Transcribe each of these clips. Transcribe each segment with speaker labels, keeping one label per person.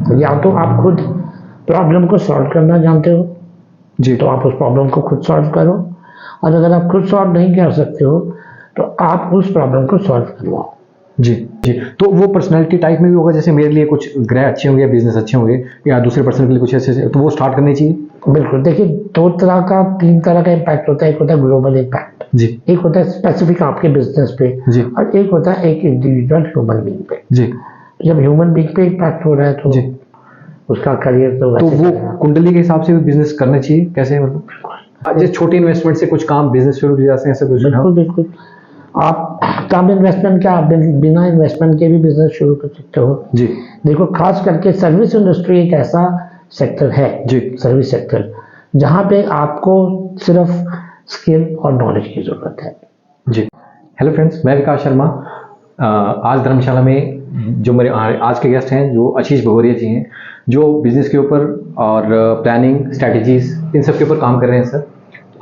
Speaker 1: तो या तो आप खुद प्रॉब्लम को सॉल्व करना जानते हो
Speaker 2: जी,
Speaker 1: तो आप उस प्रॉब्लम को खुद सॉल्व करो, और अगर आप खुद सॉल्व नहीं कर सकते हो तो आप उस प्रॉब्लम को सॉल्व करवाओ।
Speaker 2: जी, जी। तो वो पर्सनैलिटी टाइप में भी होगा, जैसे मेरे लिए कुछ ग्रह अच्छे होंगे या बिजनेस अच्छे होंगे या दूसरे पर्सन के लिए कुछ ऐसे, तो वो स्टार्ट करनी चाहिए।
Speaker 1: बिल्कुल, देखिए 3 तरह का इम्पैक्ट होता है। एक होता है ग्लोबल इम्पैक्ट,
Speaker 2: जी,
Speaker 1: एक होता है स्पेसिफिक आपके बिजनेस पे,
Speaker 2: जी,
Speaker 1: और एक होता है एक इंडिविजुअल ह्यूमन बीइंग पे।
Speaker 2: जी,
Speaker 1: जब ह्यूमन बीइंग पे इम्पैक्ट हो रहा है तो
Speaker 2: जी।
Speaker 1: उसका करियर तो
Speaker 2: तो
Speaker 1: वैसे
Speaker 2: वो
Speaker 1: चलेगा।
Speaker 2: कुंडली के हिसाब से भी बिजनेस करना चाहिए, कैसे मतलब जैसे छोटे इन्वेस्टमेंट से कुछ काम बिजनेस शुरू किए जाते हैं, ऐसा कुछ?
Speaker 1: बिल्कुल बिल्कुल, आप कम इन्वेस्टमेंट क्या, बिना इन्वेस्टमेंट के भी बिजनेस शुरू कर सकते हो।
Speaker 2: जी,
Speaker 1: देखो, खास करके सर्विस इंडस्ट्री एक ऐसा सेक्टर है,
Speaker 2: जी,
Speaker 1: सर्विस सेक्टर, जहाँ पे आपको सिर्फ स्किल और नॉलेज की जरूरत है।
Speaker 2: जी। हेलो फ्रेंड्स, मैं विकास शर्मा। आज धर्मशाला में जो मेरे आज के गेस्ट हैं, जो आशीष भगोरिया जी हैं, जो बिजनेस के ऊपर और प्लानिंग स्ट्रैटेजीज इन सब के ऊपर काम कर रहे हैं सर।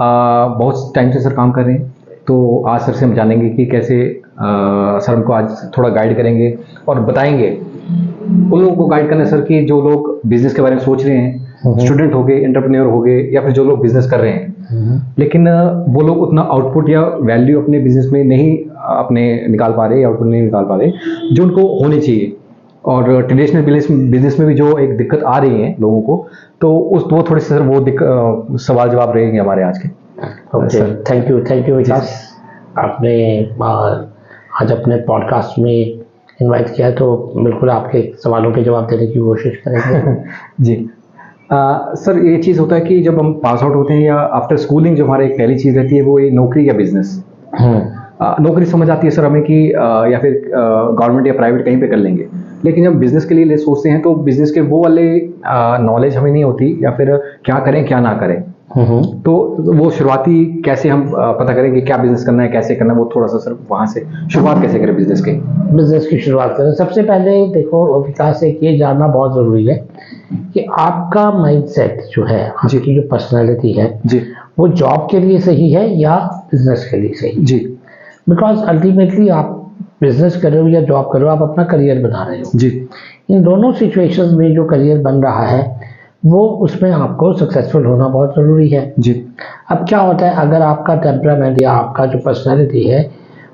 Speaker 2: बहुत टाइम से सर काम कर रहे हैं। तो आज सर से हम जानेंगे कि कैसे सर हमको आज थोड़ा गाइड करेंगे और बताएंगे उन लोगों को गाइड करना सर कि जो लोग बिजनेस के बारे में सोच रहे हैं, स्टूडेंट हो गए, एंटरप्रेन्योर हो गए, या फिर जो लोग बिजनेस कर रहे हैं लेकिन वो लोग उतना आउटपुट या वैल्यू अपने बिजनेस में नहीं अपने निकाल पा रहे, आउटपुट नहीं निकाल पा रहे जो उनको होने चाहिए। और ट्रेडिशनल बिजनेस में भी जो एक दिक्कत आ रही है लोगों को, तो वो थोड़े से सर वो सवाल जवाब रहेंगे हमारे आज के।
Speaker 1: ओके, थैंक यू विकास, आपने आज अपने पॉडकास्ट में इनवाइट किया, तो बिल्कुल आपके सवालों के जवाब देने की कोशिश करेंगे।
Speaker 2: जी। सर, ये चीज़ होता है कि जब हम पास आउट होते हैं या आफ्टर स्कूलिंग, जो हमारी एक पहली चीज़ रहती है वो ये नौकरी या बिजनेस। नौकरी समझ आती है सर हमें कि या फिर गवर्नमेंट या प्राइवेट कहीं पे कर लेंगे, लेकिन जब बिजनेस के लिए सोचते हैं तो बिजनेस के वो वाले नॉलेज हमें नहीं होती, या फिर क्या करें क्या ना करें। तो वो शुरुआती कैसे हम पता करें कि क्या बिजनेस करना है, कैसे करना है, वो थोड़ा सा सर वहाँ से शुरुआत कैसे करें
Speaker 1: बिजनेस की शुरुआत करें। सबसे पहले देखो विकास, एक ये जानना बहुत जरूरी है कि आपका माइंडसेट जो है, आपकी जो पर्सनालिटी है
Speaker 2: जी,
Speaker 1: वो जॉब के लिए सही है या बिजनेस के लिए सही
Speaker 2: जी,
Speaker 1: बिकॉज अल्टीमेटली आप बिजनेस कर रहे हो या जॉब कर रहे हो, आप अपना करियर बना रहे हो।
Speaker 2: जी,
Speaker 1: इन दोनों सिचुएशंस में जो करियर बन रहा है वो उसमें आपको सक्सेसफुल होना बहुत ज़रूरी है।
Speaker 2: जी,
Speaker 1: अब क्या होता है, अगर आपका टेम्परामेंट या आपका जो पर्सनैलिटी है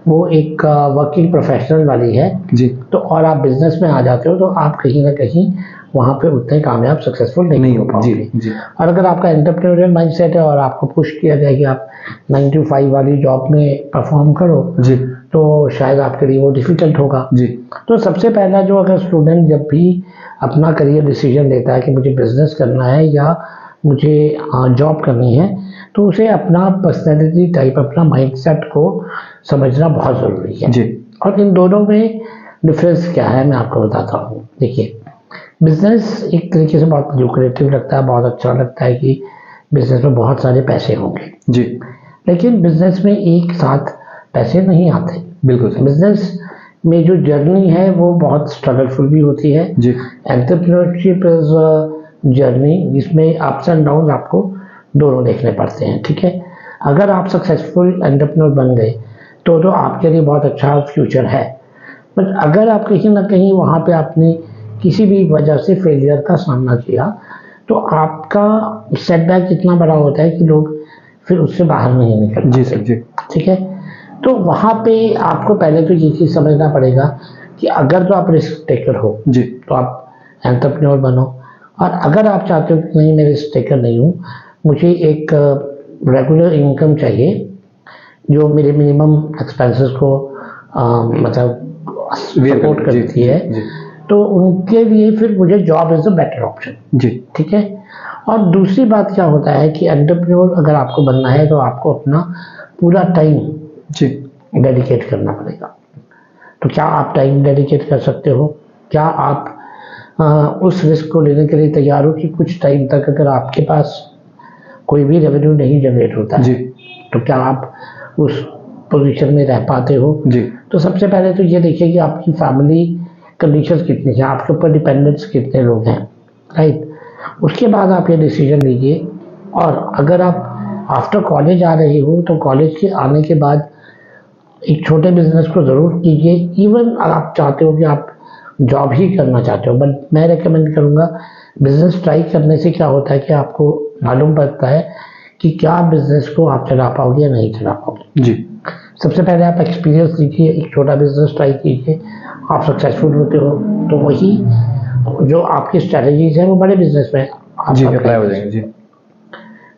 Speaker 1: वो एक वर्किंग प्रोफेशनल वाली है,
Speaker 2: जी,
Speaker 1: तो और आप बिजनेस में आ जाते हो तो आप कहीं ना कहीं वहाँ पे उतने कामयाब सक्सेसफुल नहीं हो पाओगे।
Speaker 2: जी,
Speaker 1: और अगर आपका एंटरप्रेन्योरियल माइंडसेट है और आपको पुश किया जाए कि आप 9 to 5 वाली जॉब में परफॉर्म करो,
Speaker 2: जी,
Speaker 1: तो शायद आपके लिए वो डिफिकल्ट होगा।
Speaker 2: जी,
Speaker 1: तो सबसे पहला जो, अगर स्टूडेंट जब भी अपना करियर डिसीजन लेता है कि मुझे बिजनेस करना है या मुझे जॉब करनी है, तो उसे अपना पर्सनैलिटी टाइप, अपना माइंडसेट को समझना बहुत ज़रूरी है।
Speaker 2: जी,
Speaker 1: और इन दोनों में डिफरेंस क्या है मैं आपको बताता हूँ। देखिए, बिजनेस एक तरीके से बहुत लुक्रेटिव लगता है, बहुत अच्छा लगता है कि बिजनेस में बहुत सारे पैसे होंगे,
Speaker 2: जी,
Speaker 1: लेकिन बिजनेस में एक साथ पैसे नहीं आते।
Speaker 2: बिल्कुल
Speaker 1: बिजनेस में जो जर्नी है वो बहुत स्ट्रगलफुल भी होती है।
Speaker 2: जी,
Speaker 1: एंटरप्रेन्योरशिप इज जर्नी जिसमें अप्स एंड डाउन आपको दोनों देखने पड़ते हैं, ठीक है। अगर आप सक्सेसफुल एंटरप्रेन्योर बन गए तो आपके लिए बहुत अच्छा फ्यूचर है, बट अगर आप कहीं ना कहीं वहाँ पे आपने किसी भी वजह से फेलियर का सामना किया तो आपका सेटबैक इतना बड़ा होता है कि लोग फिर उससे बाहर नहीं निकल
Speaker 2: जी
Speaker 1: पाते,
Speaker 2: सर, जी,
Speaker 1: ठीक है। तो वहाँ पे आपको पहले तो ये चीज़ समझना पड़ेगा कि अगर तो आप रिस्क टेकर हो
Speaker 2: जी,
Speaker 1: तो आप एंटरप्रेन्योर बनो, और अगर आप चाहते हो कि नहीं मैं रिस्क टेकर नहीं हूँ, मुझे एक रेगुलर इनकम चाहिए जो मेरे मिनिमम एक्सपेंसेस को मतलब सपोर्ट करती है, तो उनके लिए फिर मुझे job is a better option,
Speaker 2: जी,
Speaker 1: ठीक है। और दूसरी बात क्या होता है कि एंटरप्रेन्योर अगर आपको बनना है तो आपको अपना पूरा टाइम
Speaker 2: जी,
Speaker 1: डेडिकेट करना पड़ेगा। तो क्या आप टाइम डेडिकेट कर सकते हो? क्या आप उस रिस्क को लेने के लिए तैयार हो कि कुछ टाइम तक अगर आपके पास कोई भी रेवेन्यू नहीं जनरेट होता है
Speaker 2: जी,
Speaker 1: तो क्या आप उस पोजीशन में रह पाते हो?
Speaker 2: जी,
Speaker 1: तो सबसे पहले तो ये देखिए कि आपकी फैमिली कंडीशंस कितनी है, आपके ऊपर डिपेंडेंट्स कितने लोग हैं, राइट। उसके बाद आप ये डिसीजन लीजिए। और अगर आप आफ्टर कॉलेज आ रहे हो तो कॉलेज के आने के बाद एक छोटे बिजनेस को ज़रूर कीजिए। इवन अगर आप चाहते हो कि आप जॉब ही करना चाहते हो, बट मैं रेकमेंड करूँगा बिजनेस ट्राई करने से क्या होता है कि आपको मालूम पड़ता है कि क्या बिजनेस को आप चला पाओगे या नहीं चला पाओगे।
Speaker 2: जी।
Speaker 1: सबसे पहले आप एक्सपीरियंस लीजिए, एक छोटा बिजनेस ट्राई कीजिए, आप सक्सेसफुल होते हो तो वही जो आपकी स्ट्रैटेजीज हैं वो बड़े बिजनेस में आप
Speaker 2: जी
Speaker 1: apply
Speaker 2: अप्लाई हो
Speaker 1: कर
Speaker 2: जाएंगे। जी।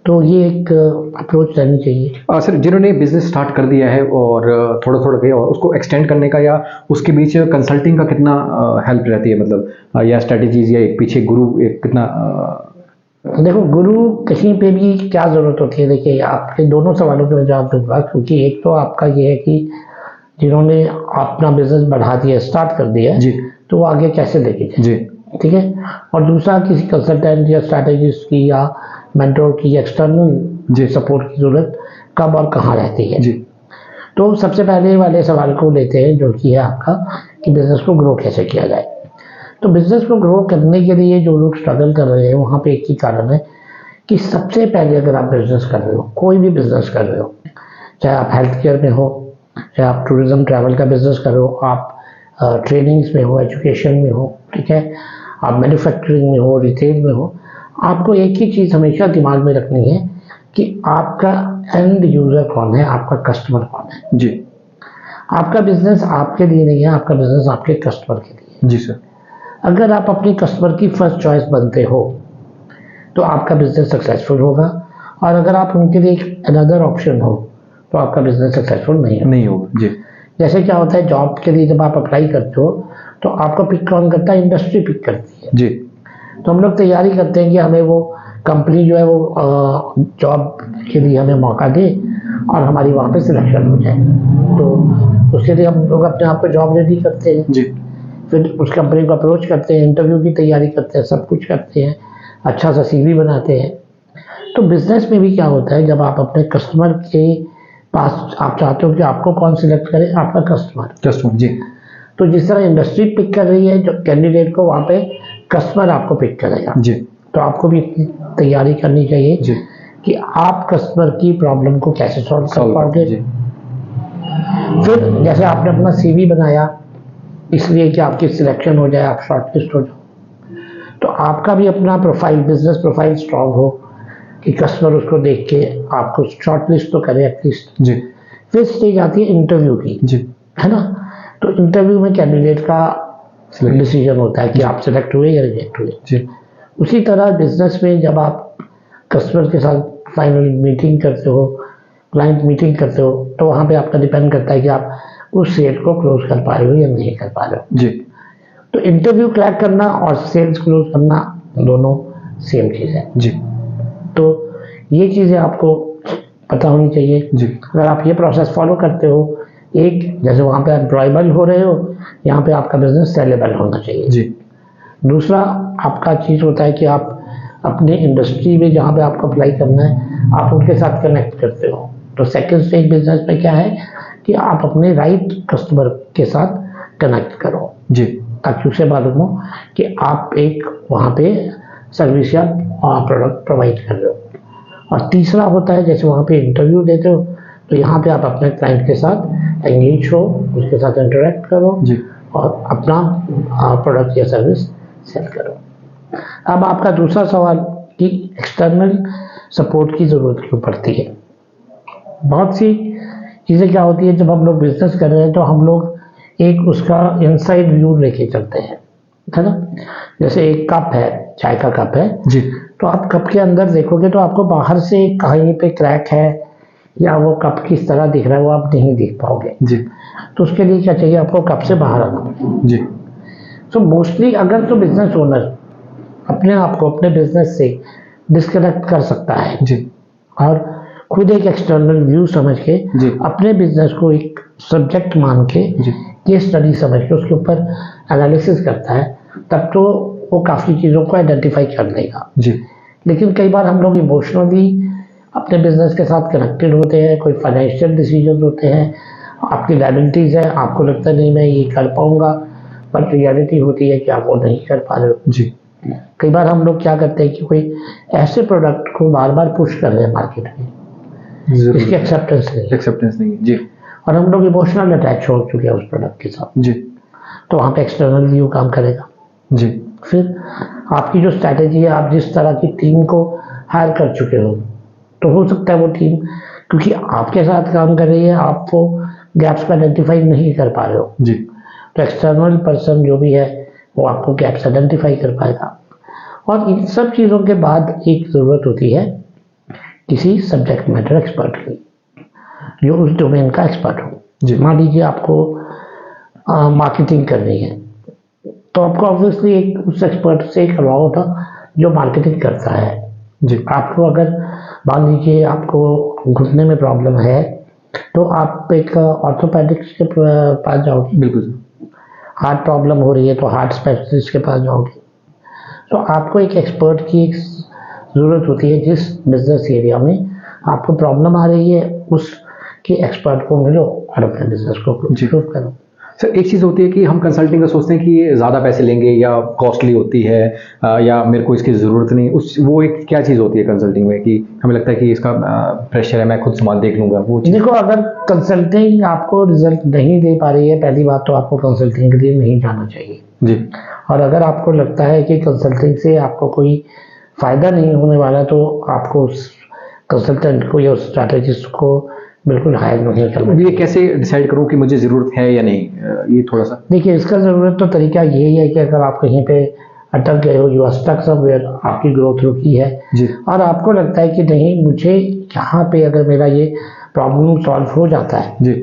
Speaker 1: तो ये एक अप्रोच रहनी चाहिए।
Speaker 2: सर जिन्होंने बिजनेस स्टार्ट कर दिया है और थोड़ा थोड़ा किया और उसको एक्सटेंड करने का या उसके बीच कंसल्टिंग का कितना हेल्प रहती है, मतलब या स्ट्रेटजीज या एक पीछे गुरु एक कितना
Speaker 1: देखो गुरु कहीं पे भी क्या जरूरत होती है, देखिए आपके दोनों सवालों के मैं जवाब दूंगा, क्योंकि एक तो आपका ये है कि जिन्होंने अपना बिजनेस बढ़ा दिया, स्टार्ट कर दिया है,
Speaker 2: जी
Speaker 1: तो वो आगे कैसे लेके जाए,
Speaker 2: जी
Speaker 1: ठीक है। और दूसरा किसी कंसल्टेंट या स्ट्रैटेजिस्ट की या मेंटोर की एक्सटर्नल
Speaker 2: जी
Speaker 1: सपोर्ट की जरूरत कब और कहाँ रहती है।
Speaker 2: जी
Speaker 1: तो सबसे पहले वाले सवाल को लेते हैं जो कि है आपका कि बिजनेस को ग्रो कैसे किया जाए। तो बिजनेस को ग्रो करने के लिए जो लोग स्ट्रगल कर रहे हैं वहाँ पे एक ही कारण है कि सबसे पहले अगर आप बिजनेस कर रहे हो, कोई भी बिजनेस कर रहे हो, चाहे आप हेल्थ केयर में हो, चाहे आप टूरिज्म ट्रैवल का बिजनेस कर रहे हो, आप ट्रेनिंग्स में हो, एजुकेशन में हो, ठीक है, आप मैन्युफैक्चरिंग में हो, रिटेल में हो, आपको एक ही चीज़ हमेशा दिमाग में रखनी है कि आपका एंड यूजर कौन है, आपका कस्टमर कौन है।
Speaker 2: जी
Speaker 1: आपका बिजनेस आपके लिए नहीं है, आपका बिजनेस आपके कस्टमर के लिए है।
Speaker 2: जी सर।
Speaker 1: अगर आप अपने कस्टमर की फर्स्ट चॉइस बनते हो तो आपका बिजनेस सक्सेसफुल होगा, और अगर आप उनके लिए एक अनदर ऑप्शन हो तो आपका बिजनेस सक्सेसफुल नहीं है।
Speaker 2: नहीं होगा। जी
Speaker 1: जैसे क्या होता है, जॉब के लिए जब आप अप्लाई करते हो तो आपको पिक कौन करता है, इंडस्ट्री पिक करती है।
Speaker 2: जी
Speaker 1: तो हम लोग तैयारी करते हैं कि हमें वो कंपनी जो है वो जॉब के लिए हमें मौका दे और हमारी वहाँ पे सिलेक्शन हो जाए, तो उसके लिए हम लोग अपने आप को जॉब रेडी करते हैं,
Speaker 2: जी
Speaker 1: फिर उस कंपनी को अप्रोच करते हैं, इंटरव्यू की तैयारी करते हैं, सब कुछ करते हैं, अच्छा सा CV बनाते हैं। तो बिजनेस में भी क्या होता है, जब आप अपने कस्टमर के पास आप चाहते हो कि आपको कौन सिलेक्ट करे, आपका कस्टमर।
Speaker 2: जी
Speaker 1: तो जिस तरह इंडस्ट्री पिक कर रही है जो कैंडिडेट को, वहाँ पे कस्टमर आपको पिक करेगा।
Speaker 2: जी
Speaker 1: तो आपको भी इतनी तैयारी करनी चाहिए
Speaker 2: जी
Speaker 1: कि आप कस्टमर की प्रॉब्लम को कैसे सॉल्व कर पाओगे।
Speaker 2: जी
Speaker 1: फिर जैसे आपने अपना CV बनाया इसलिए कि आपकी सिलेक्शन हो जाए, आप शॉर्टलिस्ट हो जाओ, तो आपका भी अपना प्रोफाइल, बिजनेस प्रोफाइल स्ट्रांग हो कि कस्टमर उसको देख के आपको शॉर्टलिस्ट तो करे एटलीस्ट।
Speaker 2: जी
Speaker 1: फिर स्टेज आती है इंटरव्यू की,
Speaker 2: जी
Speaker 1: है ना। तो इंटरव्यू में कैंडिडेट का डिसीजन होता है कि आप सिलेक्ट हुए या रिजेक्ट हुए।
Speaker 2: जी
Speaker 1: उसी तरह बिजनेस में जब आप कस्टमर के साथ फाइनल मीटिंग करते हो, क्लाइंट मीटिंग करते हो, तो वहाँ पे आपका डिपेंड करता है कि आप उस सेल को क्लोज कर पा रहे हो या नहीं कर पा रहे हो।
Speaker 2: जी
Speaker 1: तो इंटरव्यू क्रैक करना और सेल्स क्लोज करना दोनों सेम चीज़ है।
Speaker 2: जी
Speaker 1: तो ये चीज़ें आपको पता होनी चाहिए।
Speaker 2: जी
Speaker 1: अगर आप ये प्रोसेस फॉलो करते हो, एक जैसे वहाँ पे एम्प्लॉयबल हो रहे हो, यहाँ पे आपका बिजनेस सेलेबल होना चाहिए।
Speaker 2: जी
Speaker 1: दूसरा आपका चीज़ होता है कि आप अपने इंडस्ट्री में जहाँ पे आपको अप्लाई करना है, आप उनके साथ कनेक्ट करते हो। तो सेकंड स्टेज बिजनेस में क्या है कि आप अपने राइट कस्टमर के साथ कनेक्ट करो
Speaker 2: जी
Speaker 1: ताकि उसे मालूम हो कि आप एक वहाँ पे सर्विस या प्रोडक्ट प्रोवाइड कर रहे हो। और तीसरा होता है जैसे वहाँ पे इंटरव्यू देते हो, तो यहाँ पे आप अपने क्लाइंट के साथ एंगेज हो, उसके साथ इंटरेक्ट करो
Speaker 2: जी
Speaker 1: और अपना प्रोडक्ट या सर्विस सेल करो। अब आपका दूसरा सवाल कि एक्सटर्नल सपोर्ट की ज़रूरत क्यों पड़ती है। बहुत सी चीज़ें क्या होती है, जब हम लोग बिजनेस कर रहे हैं तो हम लोग एक उसका इनसाइड व्यू लेके चलते हैं, है ना। जैसे एक कप है, चाय का कप है
Speaker 2: जी
Speaker 1: तो आप कप के अंदर देखोगे तो आपको बाहर से कहीं पे क्रैक है या वो कप किस तरह दिख रहा है वो आप नहीं देख पाओगे।
Speaker 2: जी
Speaker 1: तो उसके लिए क्या चाहिए, आपको कप से बाहर आना पड़ेगा।
Speaker 2: जी
Speaker 1: तो मोस्टली अगर तो बिजनेस ओनर अपने आप को अपने बिजनेस से डिस्कनेक्ट कर सकता है
Speaker 2: जी
Speaker 1: और खुद एक एक्सटर्नल व्यू समझ के
Speaker 2: जी
Speaker 1: अपने बिजनेस को एक सब्जेक्ट मान के
Speaker 2: जी
Speaker 1: केस स्टडी समझ के उसके ऊपर एनालिसिस करता है, तब तो वो काफ़ी चीज़ों को आइडेंटिफाई कर लेगा।
Speaker 2: जी
Speaker 1: लेकिन कई बार हम लोग इमोशनली अपने बिजनेस के साथ कनेक्टेड होते हैं, कोई फाइनेंशियल डिसीजन होते हैं, आपकी लायबिलिटीज़ है, आपको लगता है नहीं मैं ये कर पाऊंगा, बट रियलिटी होती है कि आप वो नहीं कर पा रहे हो।
Speaker 2: जी
Speaker 1: कई बार हम लोग क्या करते हैं कि कोई ऐसे प्रोडक्ट को बार बार पुश कर रहे हैं मार्केट में, इसकी एक्सेप्टेंस नहीं है
Speaker 2: एक्सेप्टेंस नहीं है। जी
Speaker 1: और हम लोग इमोशनल अटैच हो चुके हैं उस प्रोडक्ट के साथ।
Speaker 2: जी
Speaker 1: तो वहाँ पे एक्सटर्नल व्यू काम करेगा।
Speaker 2: जी।
Speaker 1: फिर आपकी जो स्ट्रैटेजी है, आप जिस तरह की टीम को हायर कर चुके हो, तो हो सकता है वो टीम क्योंकि आपके साथ काम कर रही है, आप वो गैप्स को आइडेंटिफाई नहीं कर पा रहे हो,
Speaker 2: जी।
Speaker 1: तो एक्सटर्नल पर्सन जो भी है वो आपको गैप्स आइडेंटिफाई कर पाएगा। और इन सब चीज़ों के बाद एक ज़रूरत होती है किसी सब्जेक्ट मैटर एक्सपर्ट की, जो उस डोमेन का एक्सपर्ट
Speaker 2: जी।
Speaker 1: हो। मान लीजिए आपको मार्केटिंग करनी है, तो आपको ऑब्वियसली एक उस एक्सपर्ट से करवाओ था जो मार्केटिंग करता है।
Speaker 2: जी।
Speaker 1: आपको अगर मान लीजिए आपको घुटने में प्रॉब्लम है, तो आप एक ऑर्थोपेडिक्स के पास जाओगे।
Speaker 2: बिल्कुल।
Speaker 1: हार्ट प्रॉब्लम हो रही है तो हार्ट स्पेशलिस्ट के पास जाओगे। तो आपको एक एक्सपर्ट की ज़रूरत होती है, जिस बिजनेस एरिया में आपको प्रॉब्लम आ रही है उसके एक्सपर्ट को मिलो और अपने बिजनेस को इम्प्रूव करो।
Speaker 2: सर एक चीज़ होती है कि हम कंसल्टिंग का सोचते हैं कि ये ज़्यादा पैसे लेंगे या कॉस्टली होती है, या मेरे को इसकी ज़रूरत नहीं, वो एक क्या चीज़ होती है कंसल्टिंग में कि हमें लगता है कि इसका प्रेशर है, मैं खुद संभाल देख लूँगा वो चीज़?
Speaker 1: देखो, अगर कंसल्टिंग आपको रिजल्ट नहीं दे पा रही है, पहली बात तो आपको कंसल्टिंग के लिए नहीं जाना चाहिए
Speaker 2: जी।
Speaker 1: और अगर आपको लगता है कि कंसल्टिंग से आपको कोई फ़ायदा नहीं होने वाला, तो आपको उस कंसल्टेंट को या उस स्ट्रैटेजिस्ट को बिल्कुल हायर नहीं करना।
Speaker 2: ये कैसे डिसाइड करूँ कि मुझे ज़रूरत है या नहीं, ये थोड़ा सा
Speaker 1: देखिए, इसका ज़रूरत तो तरीका यही है कि अगर आप कहीं पे अटक गए हो, यू आर स्टक समवेयर, आपकी ग्रोथ रुकी है
Speaker 2: जी।
Speaker 1: और आपको लगता है कि नहीं, मुझे यहाँ पे अगर मेरा ये प्रॉब्लम सॉल्व हो जाता है
Speaker 2: जी।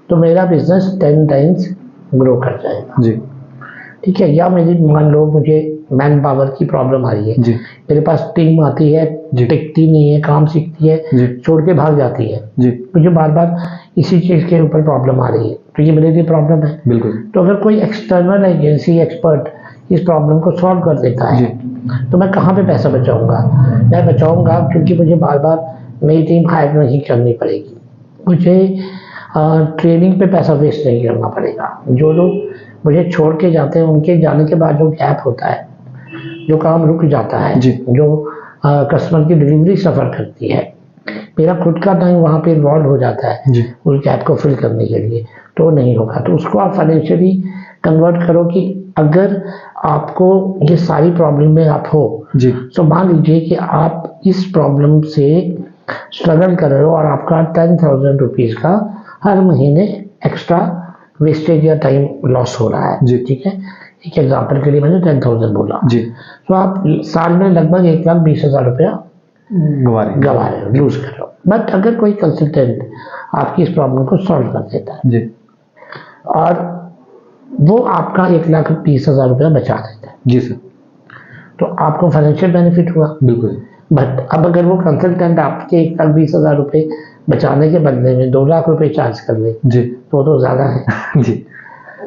Speaker 1: तो मेरा बिजनेस 10 टाइम्स ग्रो कर जाएगा।
Speaker 2: जी।
Speaker 1: ठीक है, या मेरी मान लो मुझे मैन पावर की प्रॉब्लम आ रही है,
Speaker 2: जी।
Speaker 1: मेरे पास टीम आती है, टिकती नहीं है, काम सीखती है,
Speaker 2: जी।
Speaker 1: छोड़ के भाग जाती है,
Speaker 2: जी।
Speaker 1: मुझे बार बार इसी चीज़ के ऊपर प्रॉब्लम आ रही है, तो ये मेरे लिए प्रॉब्लम है।
Speaker 2: बिल्कुल।
Speaker 1: तो अगर कोई एक्सटर्नल एजेंसी एक्सपर्ट इस प्रॉब्लम को सॉल्व कर देता है, तो मैं कहाँ पे पैसा बचाऊंगा? मैं बचाऊंगा क्योंकि मुझे बार बार नई टीम हायर नहीं करनी पड़ेगी, मुझे ट्रेनिंग पे पैसा वेस्ट नहीं करना पड़ेगा। जो लोग मुझे छोड़ के जाते हैं, उनके जाने के बाद जो गैप होता है, जो काम रुक जाता है, जो कस्टमर की डिलीवरी सफ़र करती है, मेरा खुद का टाइम वहाँ पे इन्वॉल्व हो जाता है उस गैप को फिल करने के लिए, तो नहीं होगा। तो उसको आप फाइनेंशियली कन्वर्ट करो कि अगर आपको ये सारी प्रॉब्लम में आप हो, तो मान लीजिए कि आप इस प्रॉब्लम से स्ट्रगल कर रहे हो और आपका 10,000 रुपीज़ का हर महीने एक्स्ट्रा वेस्टेज या टाइम लॉस हो रहा है। ठीक है, एक एग्जाम्पल के लिए मैंने 10,000 बोला। तो आप साल में लगभग 1,20,000 रुपया गवा रहे हो, लूज कर रहे हो। बट अगर कोई कंसल्टेंट आपकी इस प्रॉब्लम को सॉल्व कर देता है और वो आपका 1,20,000 रुपया बचा देता है,
Speaker 2: जी सर,
Speaker 1: तो आपको फाइनेंशियल बेनिफिट हुआ।
Speaker 2: बिल्कुल।
Speaker 1: बट अब अगर वो कंसल्टेंट आपके 1,20,000 रुपये बचाने के बदले में 2 लाख रुपए चार्ज कर ले, तो ज़्यादा है।
Speaker 2: जी।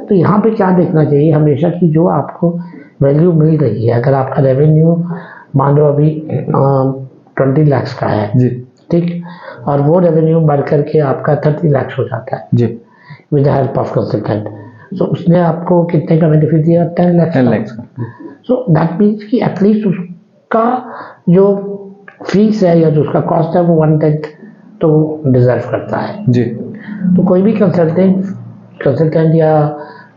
Speaker 1: तो यहाँ पे क्या देखना चाहिए हमेशा कि जो आपको वैल्यू मिल रही है, अगर आपका रेवेन्यू मान लो अभी 20 लाख का है, ठीक, और वो रेवेन्यू बढ़ करके आपका 30 लाख हो जाता है with the help of consultant, तो उसने आपको कितने का बेनिफिट दिया? 10 लाख का। सो दैट मीन्स कि एटलीस्ट उसका जो फीस है या जो उसका कॉस्ट है वो 1/10 तो डिजर्व करता है। तो कोई भी कंसल्टेंट या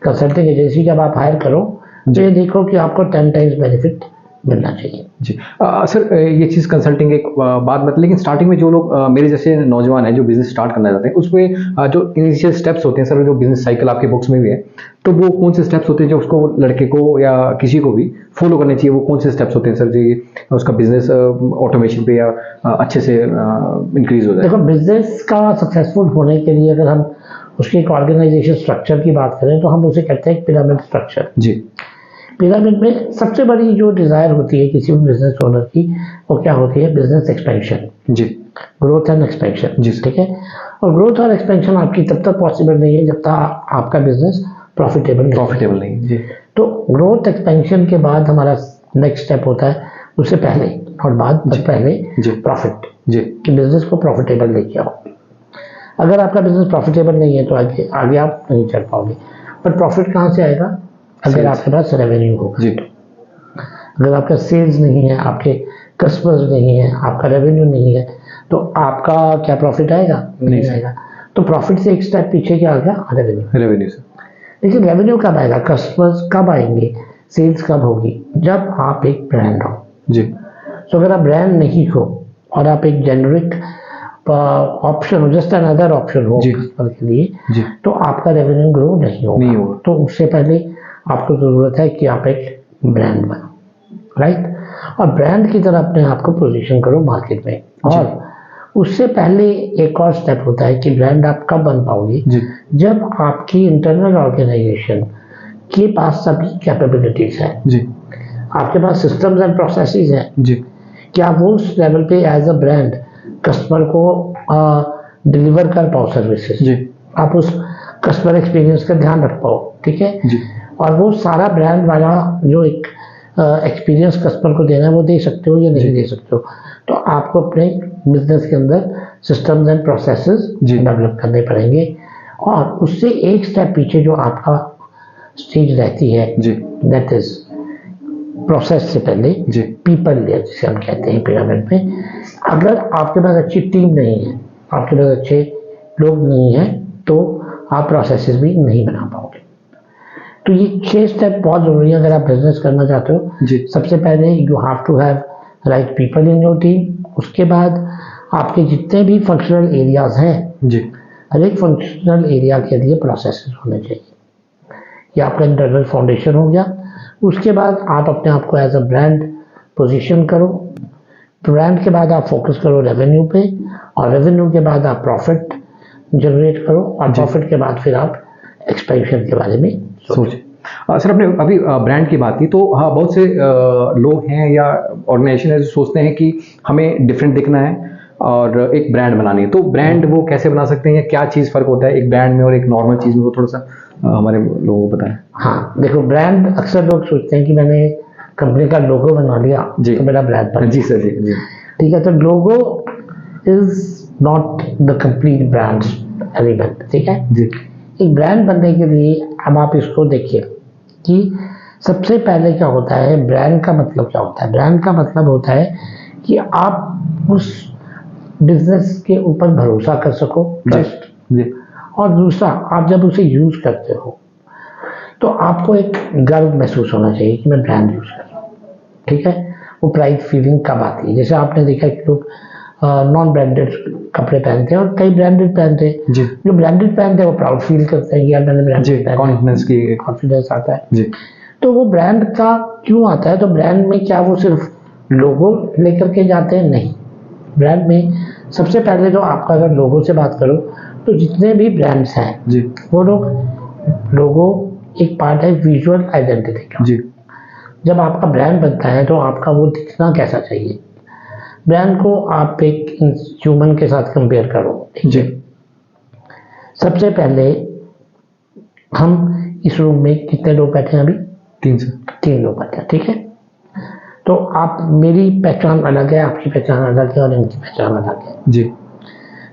Speaker 1: कंसल्टिंग एजेंसी जब आप हायर करो, तो ये देखो कि आपको 10 टाइम्स बेनिफिट मिलना चाहिए।
Speaker 2: सर ये चीज़ कंसल्टिंग एक बात बता, लेकिन स्टार्टिंग में जो लोग मेरे जैसे नौजवान हैं जो बिजनेस स्टार्ट करना चाहते हैं, उसमें जो इनिशियल स्टेप्स होते हैं सर, जो बिजनेस साइकिल आपके बुक्स में भी है, तो वो कौन से स्टेप्स होते हैं जो उसको लड़के को या किसी को भी फॉलो करने चाहिए? वो कौन से स्टेप्स होते हैं सर जी उसका बिजनेस ऑटोमेशन पे या अच्छे से इंक्रीज हो जाए?
Speaker 1: देखो, बिजनेस का सक्सेसफुल होने के लिए अगर हम उसके एक ऑर्गेनाइजेशन स्ट्रक्चर की बात करें तो हम उसे कहते हैं पिरामिड स्ट्रक्चर। पिरामिड में सबसे बड़ी जो डिज़ायर होती है किसी भी बिजनेस ओनर की, वो क्या होती है? Business expansion, growth and expansion. ठीक है, और ग्रोथ और एक्सपेंशन आपकी तब तक पॉसिबल नहीं है जब तक आपका बिजनेस प्रॉफिटेबल नहीं। तो ग्रोथ एक्सपेंशन के बाद हमारा नेक्स्ट स्टेप होता है, उससे पहले और बाद, पहले प्रॉफिट, कि बिजनेस को प्रॉफिटेबल लेके आओ। अगर आपका बिजनेस प्रॉफिटेबल नहीं है तो आगे आप नहीं चल पाओगे। पर प्रॉफिट कहाँ से आएगा? अगर आपके पास रेवेन्यू होगा। अगर आपका सेल्स नहीं है, आपके कस्टमर्स नहीं है, आपका रेवेन्यू नहीं है, तो आपका क्या प्रॉफिट आएगा? नहीं आएगा। तो प्रॉफिट से एक स्टेप पीछे क्या आ गया? रेवेन्यू से। लेकिन रेवेन्यू कब आएगा, कस्टमर्स कब आएंगे, सेल्स कब होगी, जब आप एक ब्रांड हो
Speaker 2: जी।
Speaker 1: तो अगर आप ब्रांड नहीं हो और आप एक जेनरिक ऑप्शन हो, जस्ट अनदर ऑप्शन हो
Speaker 2: जी।
Speaker 1: कस्टमर के लिए,
Speaker 2: जी।
Speaker 1: तो आपका रेवेन्यू ग्रो नहीं होगा। तो उससे पहले आपको ज़रूरत है कि आप एक ब्रांड बनो, राइट, और ब्रांड की तरह अपने आप को पोजीशन करो मार्केट में। और उससे पहले एक और स्टेप होता है कि ब्रांड आप कब बन पाओगे, जब आपकी इंटरनल ऑर्गेनाइजेशन के पास सभी कैपेबिलिटीज हैं जी, आपके पास सिस्टम्स एंड प्रोसेसेस हैं जी, कि आप उस लेवल पे एज अ ब्रांड कस्टमर को डिलीवर कर पाओ सर्विसेज जी, आप उस कस्टमर एक्सपीरियंस का ध्यान रख पाओ, ठीक है जी, और वो सारा ब्रांड वाला जो एक एक्सपीरियंस कस्टमर को देना है वो दे सकते हो या नहीं दे सकते हो। तो आपको अपने बिजनेस के अंदर सिस्टम्स एंड प्रोसेसेस डेवलप करने पड़ेंगे। और उससे एक स्टेप पीछे जो आपका स्टेज रहती है जी, दैट इज प्रोसेस से पहले जी पीपल लेयर, जिसे हम कहते हैं पिरामिड में। अगर आपके पास अच्छी टीम नहीं है, आपके पास अच्छे लोग नहीं हैं, तो आप प्रोसेसेस भी नहीं बना पाओगे। तो ये 6 स्टेप बहुत जरूरी है अगर आप बिजनेस करना चाहते हो जी। सबसे पहले you have to have right people in your team. उसके बाद आपके जितने भी फंक्शनल एरियाज हैं जी, हर एक फंक्शनल एरिया के लिए प्रोसेसेस होने चाहिए। ये आपका इंटरनल फाउंडेशन हो गया। उसके बाद आप अपने आप को एज अ ब्रांड पोजीशन करो। ब्रांड के बाद आप फोकस करो रेवेन्यू पे, और रेवेन्यू के बाद आप प्रॉफिट जनरेट करो, और प्रॉफिट के बाद फिर आप एक्सपेंशन के बारे में सोचें।
Speaker 2: सर आपने अभी ब्रांड की बात की, तो हाँ बहुत से लोग हैं या ऑर्गेनाइजेशन है जो सोचते हैं कि हमें डिफरेंट दिखना है और एक ब्रांड बनानी है। तो ब्रांड वो कैसे बना सकते हैं, या क्या चीज़ फ़र्क होता है एक ब्रांड में और एक नॉर्मल चीज़ में, वो थोड़ा सा हमारे लोगों को बताएं।
Speaker 1: हाँ देखो, ब्रांड अक्सर लोग सोचते हैं कि मैंने कंपनी का लोगो बना लिया जी, तो मेरा ब्रांड बन।
Speaker 2: जी सर, जी
Speaker 1: ठीक है। तो लोगो is not the complete brand element, ठीक है जी। एक ब्रांड बनने के लिए अब आप इसको देखिए कि सबसे पहले क्या होता है, ब्रांड का मतलब क्या होता है। ब्रांड का मतलब होता है कि आप उस बिजनेस के ऊपर भरोसा कर सको, ट्रस्ट जी। और दूसरा, आप जब उसे यूज करते हो तो आपको एक गर्व महसूस होना चाहिए कि मैं ब्रांड यूज कर रहा हूँ, ठीक है। वो प्राइड फीलिंग कब आती है, जैसे आपने देखा कि लोग नॉन ब्रांडेड कपड़े पहनते हैं और कई ब्रांडेड पहनते हैं। जो ब्रांडेड पहनते हैं वो प्राउड फील करते हैं कि यार मैंने ब्रांडेड पहना, कॉन्फिडेंस आता है जी। तो वो ब्रांड का क्यों आता है, तो ब्रांड में क्या वो सिर्फ लोगो लेकर के जाते हैं, नहीं। ब्रांड में सबसे पहले तो आपका अगर लोगो से बात करो तो जितने भी ब्रांड्स हैं जी, वो लोग लोगो एक पार्ट है विजुअल आइडेंटिटी का जी। जब आपका ब्रांड बनता है तो आपका वो दिखना कैसा चाहिए। ब्रांड को आप एक ह्यूमन के साथ कंपेयर करो जी। सबसे पहले हम इस रूम में कितने लोग बैठे हैं अभी? 3 लोग बैठे हैं, ठीक है। तो आप, मेरी पहचान अलग है, आपकी पहचान अलग है और इनकी पहचान अलग है जी।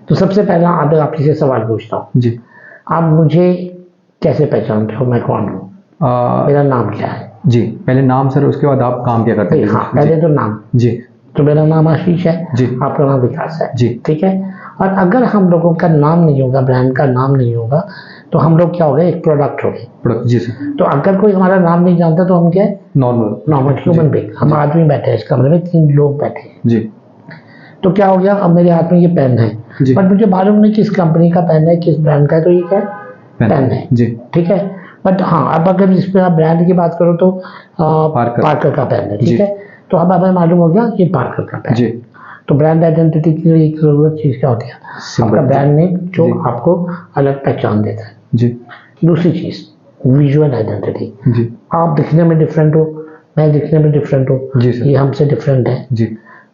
Speaker 1: तो सबसे पहला आपसे से सवाल पूछता हूँ जी, आप मुझे कैसे पहचानते हो, मैं कौन हूँ, मेरा नाम क्या है?
Speaker 2: जी पहले नाम सर, उसके बाद आप काम क्या करते हैं?
Speaker 1: हाँ, पहले तो नाम जी। तो मेरा नाम आशीष है जी, आपका नाम विकास है जी, ठीक है। और अगर हम लोगों का नाम नहीं होगा, ब्रांड का नाम नहीं होगा, तो हम लोग क्या हो गए, एक प्रोडक्ट हो गए। प्रोडक्ट जी सर। तो अगर कोई हमारा नाम नहीं जानता तो हम क्या है, नॉर्मल ह्यूमन बीइंग। हम आदमी बैठे हैं इस कमरे में, 3 लोग बैठे हैं जी। तो क्या हो गया, अब मेरे हाथ में ये पेन है, बट मुझे मालूम नहीं किस कंपनी का पेन है, किस ब्रांड का है, तो ये क्या पेन है जी, ठीक है। बट हाँ, अब अगर इस पर आप ब्रांड की बात करो तो पार्कर का पेन है, ठीक है। तो अब हमें मालूम हो गया ये पार्कर का पेन है। तो ब्रांड आइडेंटिटी की एक जरूरत चीज क्या होती है, आपका ब्रांड नेम जो आपको अलग पहचान देता है जी। दूसरी चीज विजुअल आइडेंटिटी जी, आप दिखने में डिफरेंट हो, मैं दिखने में डिफरेंट हूँ, ये हमसे डिफरेंट है जी।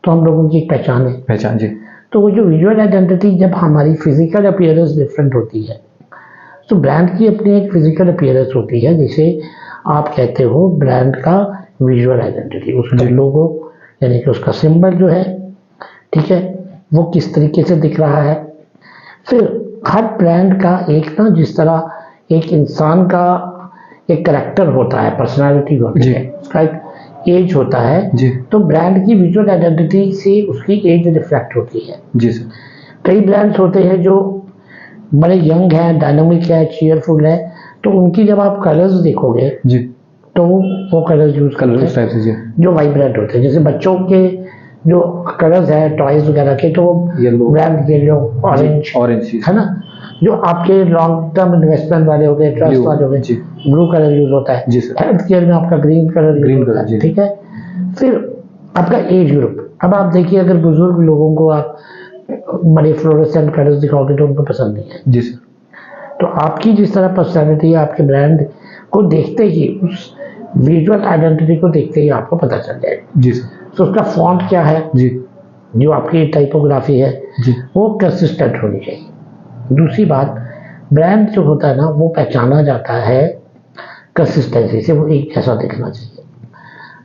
Speaker 1: तो हम लोगों की एक पहचान जी। तो वो जो विजुअल आइडेंटिटी, जब हमारी फिजिकल अपीयरेंस डिफरेंट होती है, तो ब्रांड की अपनी एक फिजिकल अपीयरेंस होती है, जिसे आप कहते हो ब्रांड का विजुअल आइडेंटिटी। उसका लोगो यानी कि उसका सिंबल जो है, ठीक है, वो किस तरीके से दिख रहा है। फिर हर ब्रांड का एक ना, जिस तरह एक इंसान का एक कैरेक्टर होता है, पर्सनालिटी होती है, उसका एक एज होता है जी। तो ब्रांड की विजुअल आइडेंटिटी से उसकी एज रिफ्लेक्ट होती है जी सर। कई ब्रांड्स होते हैं जो बड़े यंग है, डायनामिक है, चीयरफुल है, तो उनकी जब आप कलर्स देखोगे
Speaker 2: जी,
Speaker 1: तो वो कलर्स यूज
Speaker 2: कलर
Speaker 1: करते
Speaker 2: उस टाइप से जी,
Speaker 1: हैं जो वाइब्रेंट होते हैं। जैसे बच्चों के जो कलर्स है टॉयज वगैरह के, तो वो
Speaker 2: yellow,
Speaker 1: black, yellow, orange,
Speaker 2: orange
Speaker 1: है ना। जो आपके लॉन्ग टर्म इन्वेस्टमेंट वाले हो गए, ट्रस्ट वाले हो गए,
Speaker 2: जी,
Speaker 1: ब्लू कलर यूज होता है।
Speaker 2: जी सर,
Speaker 1: हेल्थ केयर में आपका ग्रीन कलर यूज
Speaker 2: ग्रीन
Speaker 1: होता
Speaker 2: कलर
Speaker 1: है,
Speaker 2: जी,
Speaker 1: ठीक है। फिर आपका एज ग्रुप, अब आप देखिए अगर बुजुर्ग लोगों को आप बड़े फ्लोरेसेंट कलर्स दिखाओगे तो उनको पसंद नहीं है।
Speaker 2: जी सर,
Speaker 1: तो आपकी जिस तरह पर्सनैलिटी है, आपके ब्रांड को देखते ही, उस विजुअल आइडेंटिटी को देखते ही आपको पता चल जाएगा।
Speaker 2: जी सर,
Speaker 1: तो उसका फॉन्ट क्या है,
Speaker 2: जी,
Speaker 1: जो आपकी टाइपोग्राफी है
Speaker 2: जी,
Speaker 1: वो कंसिस्टेंट होनी चाहिए। दूसरी बात, ब्रांड जो होता है ना वो पहचाना जाता है कंसिस्टेंसी से, वो एक जैसा दिखना चाहिए।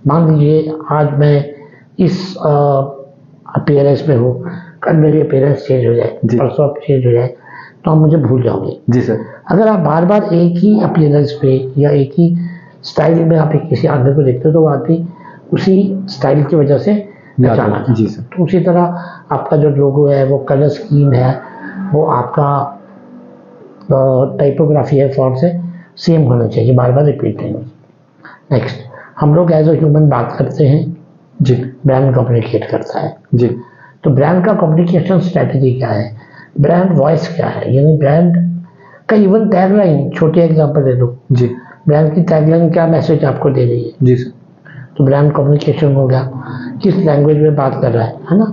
Speaker 1: मान लीजिए आज मैं इस अपीयरेंस में हूँ, कल मेरी अपीयरेंस चेंज हो जाए,
Speaker 2: जी।
Speaker 1: परसों आप चेंज हो जाए, तो आप मुझे भूल जाओगे।
Speaker 2: जी सर,
Speaker 1: अगर आप बार बार एक ही अपीयरेंस पे या एक ही स्टाइल में आप किसी आदमी को देखते हो तो वो आदमी उसी स्टाइल की वजह से पहचाना जाता है।
Speaker 2: जी सर,
Speaker 1: तो उसी तरह आपका जो लोगो है, वो कलर स्कीम है, वो आपका टाइपोग्राफी है, फॉन्ट से सेम होना चाहिए, बार बार रिपीट नहीं होना। नेक्स्ट, हम लोग एज अ ह्यूमन बात करते हैं,
Speaker 2: जी,
Speaker 1: ब्रांड कम्युनिकेट करता है।
Speaker 2: जी,
Speaker 1: तो ब्रांड का कम्युनिकेशन स्ट्रेटजी क्या है, ब्रांड वॉइस क्या है, यानी ब्रांड का इवन टैगलाइन, छोटे एग्जांपल ले लो,
Speaker 2: जी,
Speaker 1: ब्रांड की टैगलाइन क्या मैसेज आपको दे रही है,
Speaker 2: जी सर,
Speaker 1: तो ब्रांड कम्युनिकेशन हो गया, किस लैंग्वेज में बात कर रहा है ना,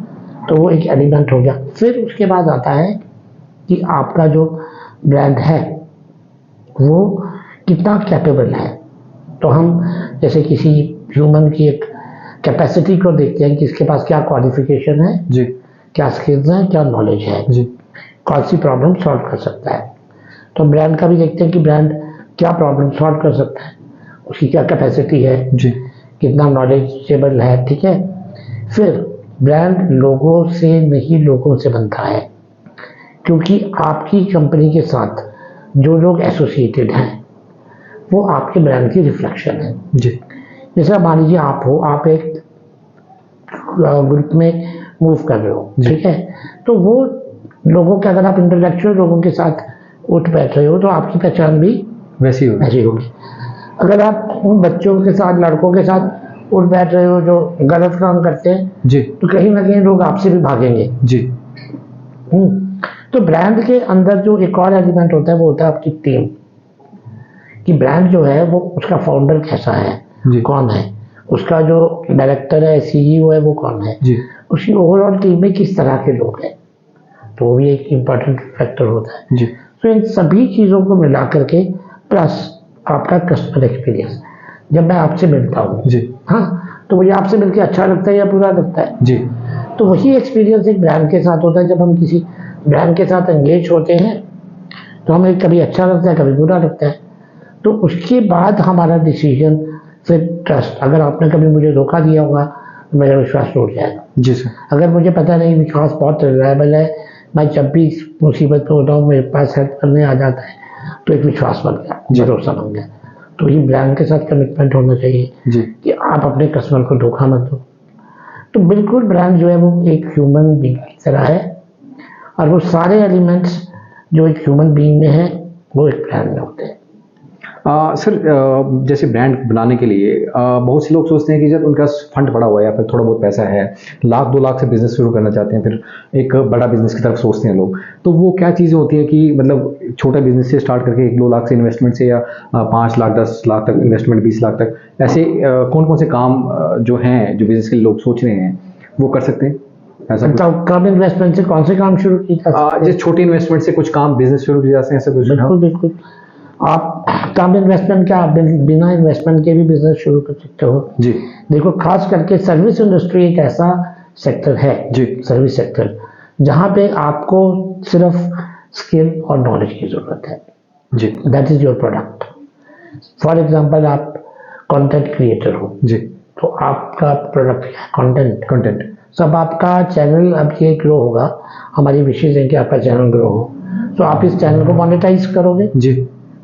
Speaker 1: तो वो एक एलिमेंट हो गया। फिर उसके बाद आता है कि आपका जो ब्रांड है वो कितना कैपेबल है। तो हम जैसे किसी ह्यूमन की एक कैपेसिटी को देखते हैं कि इसके पास क्या क्वालिफिकेशन है,
Speaker 2: जी,
Speaker 1: क्या स्किल्स हैं, क्या नॉलेज है,
Speaker 2: जी,
Speaker 1: कौन सी प्रॉब्लम सॉल्व कर सकता है। तो ब्रांड का भी देखते हैं कि ब्रांड क्या प्रॉब्लम सॉल्व कर सकता है, उसकी क्या कैपेसिटी है,
Speaker 2: जी,
Speaker 1: कितना नॉलेजेबल है, ठीक है। फिर ब्रांड लोगों से नहीं, लोगों से बनता है, क्योंकि आपकी कंपनी के साथ जो लोग एसोसिएटेड हैं वो आपके ब्रांड की रिफ्लेक्शन है।
Speaker 2: जी,
Speaker 1: जैसे मान लीजिए आप हो, आप एक ग्रुप में मूव कर रहे हो,
Speaker 2: जी।
Speaker 1: ठीक है, तो वो लोगों के, अगर आप इंटेलेक्चुअल लोगों के साथ उठ बैठ रहे हो तो आपकी पहचान भी
Speaker 2: वैसी होगी,
Speaker 1: ऐसी होगी। अगर आप उन बच्चों के साथ, लड़कों के साथ उठ बैठ रहे हो जो गलत काम करते हैं,
Speaker 2: जी,
Speaker 1: तो कहीं ना कहीं लोग आपसे भी भागेंगे।
Speaker 2: जी,
Speaker 1: तो ब्रांड के अंदर जो एक और एलिमेंट होता है वो होता है आपकी टीम, कि ब्रांड जो है वो, उसका फाउंडर कैसा है,
Speaker 2: जी,
Speaker 1: कौन है, उसका जो डायरेक्टर है, सीईओ है, वो कौन है,
Speaker 2: जी,
Speaker 1: उसकी ओवरऑल टीम में किस तरह के लोग हैं, तो वो भी एक इम्पॉर्टेंट फैक्टर होता है।
Speaker 2: जी,
Speaker 1: तो इन सभी चीज़ों को मिला करके, प्लस आपका कस्टमर एक्सपीरियंस, जब मैं आपसे मिलता हूँ,
Speaker 2: जी,
Speaker 1: हाँ, तो मुझे आपसे मिलकर अच्छा लगता है या बुरा लगता है,
Speaker 2: जी,
Speaker 1: तो वही एक्सपीरियंस एक ब्रांड के साथ होता है। जब हम किसी ब्रांड के साथ एंगेज होते हैं तो हमें कभी अच्छा लगता है, कभी बुरा लगता है। तो उसके बाद हमारा डिसीजन, फिर ट्रस्ट, अगर आपने कभी मुझे धोखा दिया होगा तो मेरा विश्वास टूट जाएगा।
Speaker 2: जी सर,
Speaker 1: अगर मुझे पता नहीं विश्वास बहुत रिलायबल है, मैं जब भी मुसीबत में होता हूँ मेरे पास हेल्प करने आ जाता है, तो एक विश्वास बन गया,
Speaker 2: जी।
Speaker 1: भरोसा बन गया। तो ये ब्रांड के साथ कमिटमेंट होना चाहिए
Speaker 2: जी,
Speaker 1: कि आप अपने कस्टमर को धोखा मत दो। तो बिल्कुल ब्रांड जो है वो एक ह्यूमन बीइंग की तरह है, और वो सारे एलिमेंट्स जो एक ह्यूमन बीइंग में है वो एक ब्रांड में होते हैं।
Speaker 2: सर, जैसे ब्रांड बनाने के लिए बहुत से लोग सोचते हैं कि जब उनका फंड पड़ा हुआ है या फिर थोड़ा बहुत पैसा है, 1 लाख 2 लाख से बिजनेस शुरू करना चाहते हैं, फिर एक बड़ा बिजनेस की तरफ सोचते हैं लोग, तो वो क्या चीज़ें होती हैं कि मतलब छोटा बिजनेस से स्टार्ट करके 1-2 लाख से इन्वेस्टमेंट से, या 5 लाख 10 लाख तक इन्वेस्टमेंट, 20 लाख तक, ऐसे कौन कौन से काम जो हैं, जो बिजनेस के लोग सोच रहे हैं, वो कर सकते हैं ऐसा कुछ?
Speaker 1: तो कम इन्वेस्टमेंट से कौन से काम शुरू किए जा सकते हैं?
Speaker 2: जैसे छोटी इन्वेस्टमेंट से कुछ काम बिजनेस शुरू किए जा सकते हैं, ऐसा कुछ?
Speaker 1: बिल्कुल बिल्कुल। आप कम इन्वेस्टमेंट क्या, आप बिना इन्वेस्टमेंट के भी बिजनेस शुरू कर सकते हो।
Speaker 2: जी,
Speaker 1: देखो, खास करके सर्विस इंडस्ट्री एक ऐसा सेक्टर है,
Speaker 2: जी,
Speaker 1: सर्विस सेक्टर, जहाँ पे आपको सिर्फ स्किल और नॉलेज की जरूरत है।
Speaker 2: जी,
Speaker 1: that is your product. For example, आप कंटेंट क्रिएटर हो,
Speaker 2: जी,
Speaker 1: तो आपका प्रोडक्ट क्या है? कंटेंट।
Speaker 2: कंटेंट,
Speaker 1: सब आपका चैनल अब ये ग्रो होगा, हमारी विशेष है कि आपका चैनल ग्रो हो, तो आप इस चैनल को मोनेटाइज करोगे,
Speaker 2: जी,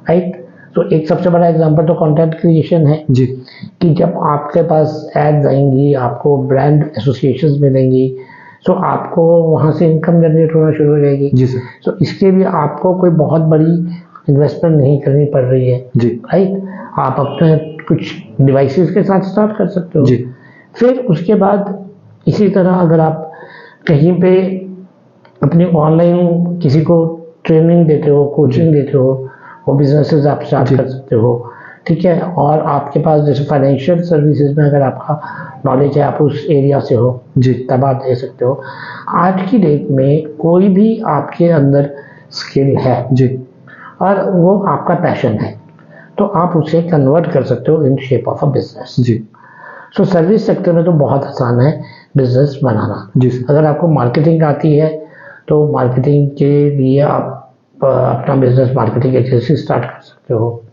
Speaker 1: राइट। तो एक सबसे बड़ा एग्जांपल तो कंटेंट क्रिएशन है,
Speaker 2: जी,
Speaker 1: कि जब आपके पास एड्स आएंगी, आपको ब्रांड एसोसिएशंस मिलेंगी, तो आपको वहाँ से इनकम जनरेट होना शुरू हो जाएगी।
Speaker 2: जी सर,
Speaker 1: तो इसके लिए आपको कोई बहुत बड़ी इन्वेस्टमेंट नहीं करनी पड़ रही है
Speaker 2: जी
Speaker 1: राइट। आप अपने कुछ डिवाइसेस के साथ स्टार्ट कर सकते हो।
Speaker 2: जी
Speaker 1: फिर उसके बाद इसी तरह अगर आप कहीं पे अपनी ऑनलाइन किसी को ट्रेनिंग देते हो, कोचिंग देते हो, वो बिजनेसेस आप स्टार्ट
Speaker 2: जी।
Speaker 1: कर सकते हो, ठीक है। और आपके पास जैसे फाइनेंशियल सर्विसेज में अगर आपका नॉलेज है, आप उस एरिया से हो
Speaker 2: जी
Speaker 1: तब आप दे सकते हो। आज की डेट में कोई भी आपके अंदर स्किल है
Speaker 2: जी
Speaker 1: और वो आपका पैशन है तो आप उसे कन्वर्ट कर सकते हो in shape of a business.
Speaker 2: जी
Speaker 1: सो सर्विस सेक्टर में तो बहुत आसान है बिजनेस बनाना।
Speaker 2: जी सर।
Speaker 1: अगर आपको मार्केटिंग आती है तो मार्केटिंग के लिए आप अपना बिजनेस मार्केटिंग एजेंसी स्टार्ट कर सकते हो,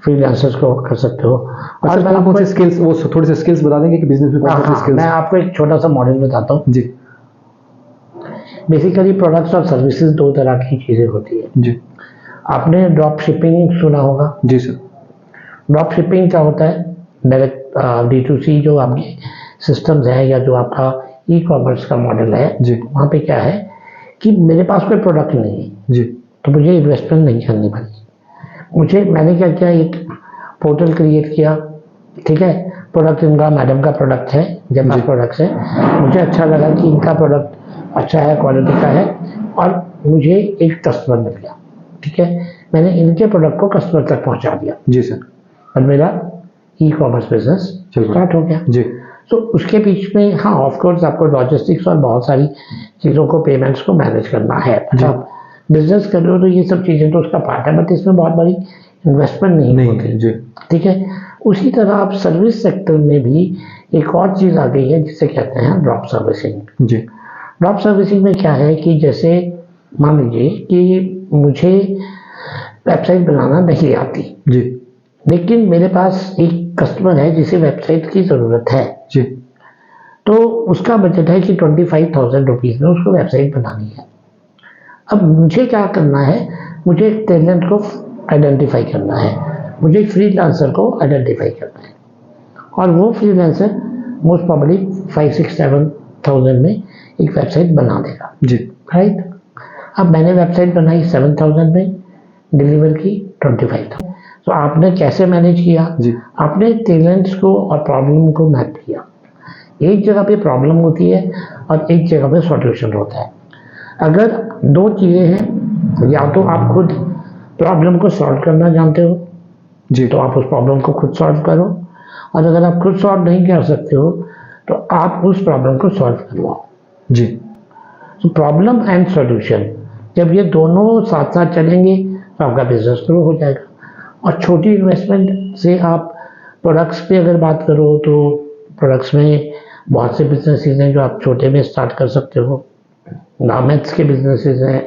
Speaker 1: फ्रीलांसर्स को कर सकते हो।
Speaker 2: और
Speaker 1: मैं
Speaker 2: कौन
Speaker 1: आपको
Speaker 2: से स्किल्स, वो थोड़े से स्किल्स बता देंगे कि बिजनेस में कौन कौन से स्किल्स?
Speaker 1: मैं आपको एक छोटा सा मॉडल बताता हूँ।
Speaker 2: जी
Speaker 1: बेसिकली प्रोडक्ट्स और सर्विसेज दो तरह की चीज़ें होती है।
Speaker 2: जी
Speaker 1: आपने ड्रॉप शिपिंग सुना होगा।
Speaker 2: जी सर।
Speaker 1: ड्रॉप शिपिंग क्या होता है? डायरेक्ट D2C जो आपके सिस्टम्स हैं या जो आपका ई कॉमर्स का मॉडल है
Speaker 2: जी
Speaker 1: वहाँ पे क्या है कि मेरे पास कोई प्रोडक्ट नहीं है
Speaker 2: जी
Speaker 1: तो मुझे इन्वेस्टमेंट नहीं करनी पड़ी। मैंने क्या किया, एक पोर्टल क्रिएट किया, ठीक है। प्रोडक्ट इनका मैडम का प्रोडक्ट है, जब
Speaker 2: जी।
Speaker 1: प्रोडक्ट्स है, मुझे अच्छा लगा कि इनका प्रोडक्ट अच्छा है, क्वालिटी का है और मुझे एक कस्टमर मिल गया, ठीक है। मैंने इनके प्रोडक्ट को कस्टमर तक पहुंचा दिया
Speaker 2: जी सर।
Speaker 1: और मेरा ई कॉमर्स बिजनेस स्टार्ट हो गया।
Speaker 2: जी
Speaker 1: तो उसके बीच में हाँ ऑफ कोर्स आपको लॉजिस्टिक्स और बहुत सारी चीज़ों को, पेमेंट्स को मैनेज करना है। आप बिजनेस कर रहे हो तो ये सब चीज़ें तो उसका पार्ट है, बट इसमें बहुत बड़ी इन्वेस्टमेंट नहीं होती,
Speaker 2: जी
Speaker 1: ठीक है। उसी तरह आप सर्विस सेक्टर में भी एक और चीज़ आ गई है जिसे कहते हैं ड्रॉप सर्विसिंग।
Speaker 2: जी
Speaker 1: ड्रॉप सर्विसिंग में क्या है कि जैसे मान लीजिए कि मुझे वेबसाइट बनाना नहीं आती
Speaker 2: जी
Speaker 1: लेकिन मेरे पास एक कस्टमर है जिसे वेबसाइट की ज़रूरत है,
Speaker 2: जी
Speaker 1: तो उसका बजट है कि 25,000 रुपीज़ में उसको वेबसाइट बनानी है। अब मुझे क्या करना है, मुझे टैलेंट को आइडेंटिफाई करना है, मुझे फ्रीलांसर को आइडेंटिफाई करना है और वो फ्रीलांसर मोस्ट प्रॉब्ली 5-6-7,000 में एक वेबसाइट बना देगा,
Speaker 2: जी
Speaker 1: राइट। अब मैंने वेबसाइट बनाई 7,000 में, डिलीवर की 25,000। तो आपने कैसे मैनेज किया?
Speaker 2: जी
Speaker 1: आपने टैलेंट्स को और प्रॉब्लम को मैप किया। एक जगह पे प्रॉब्लम होती है और एक जगह पे सॉल्यूशन होता है। अगर दो चीज़ें हैं, या तो आप खुद प्रॉब्लम को सॉल्व करना जानते हो
Speaker 2: जी
Speaker 1: तो आप उस प्रॉब्लम को खुद सॉल्व करो, और अगर आप खुद सॉल्व नहीं कर सकते हो तो आप उस प्रॉब्लम को सॉल्व करवाओ।
Speaker 2: जी
Speaker 1: तो प्रॉब्लम एंड सॉल्यूशन जब ये दोनों साथ साथ चलेंगे तो आपका बिजनेस ग्रो हो जाएगा। और छोटी इन्वेस्टमेंट से आप प्रोडक्ट्स पे अगर बात करो तो प्रोडक्ट्स में बहुत से बिजनेसेस हैं जो आप छोटे में स्टार्ट कर सकते हो। गारमेंट्स के बिजनेसेस हैं,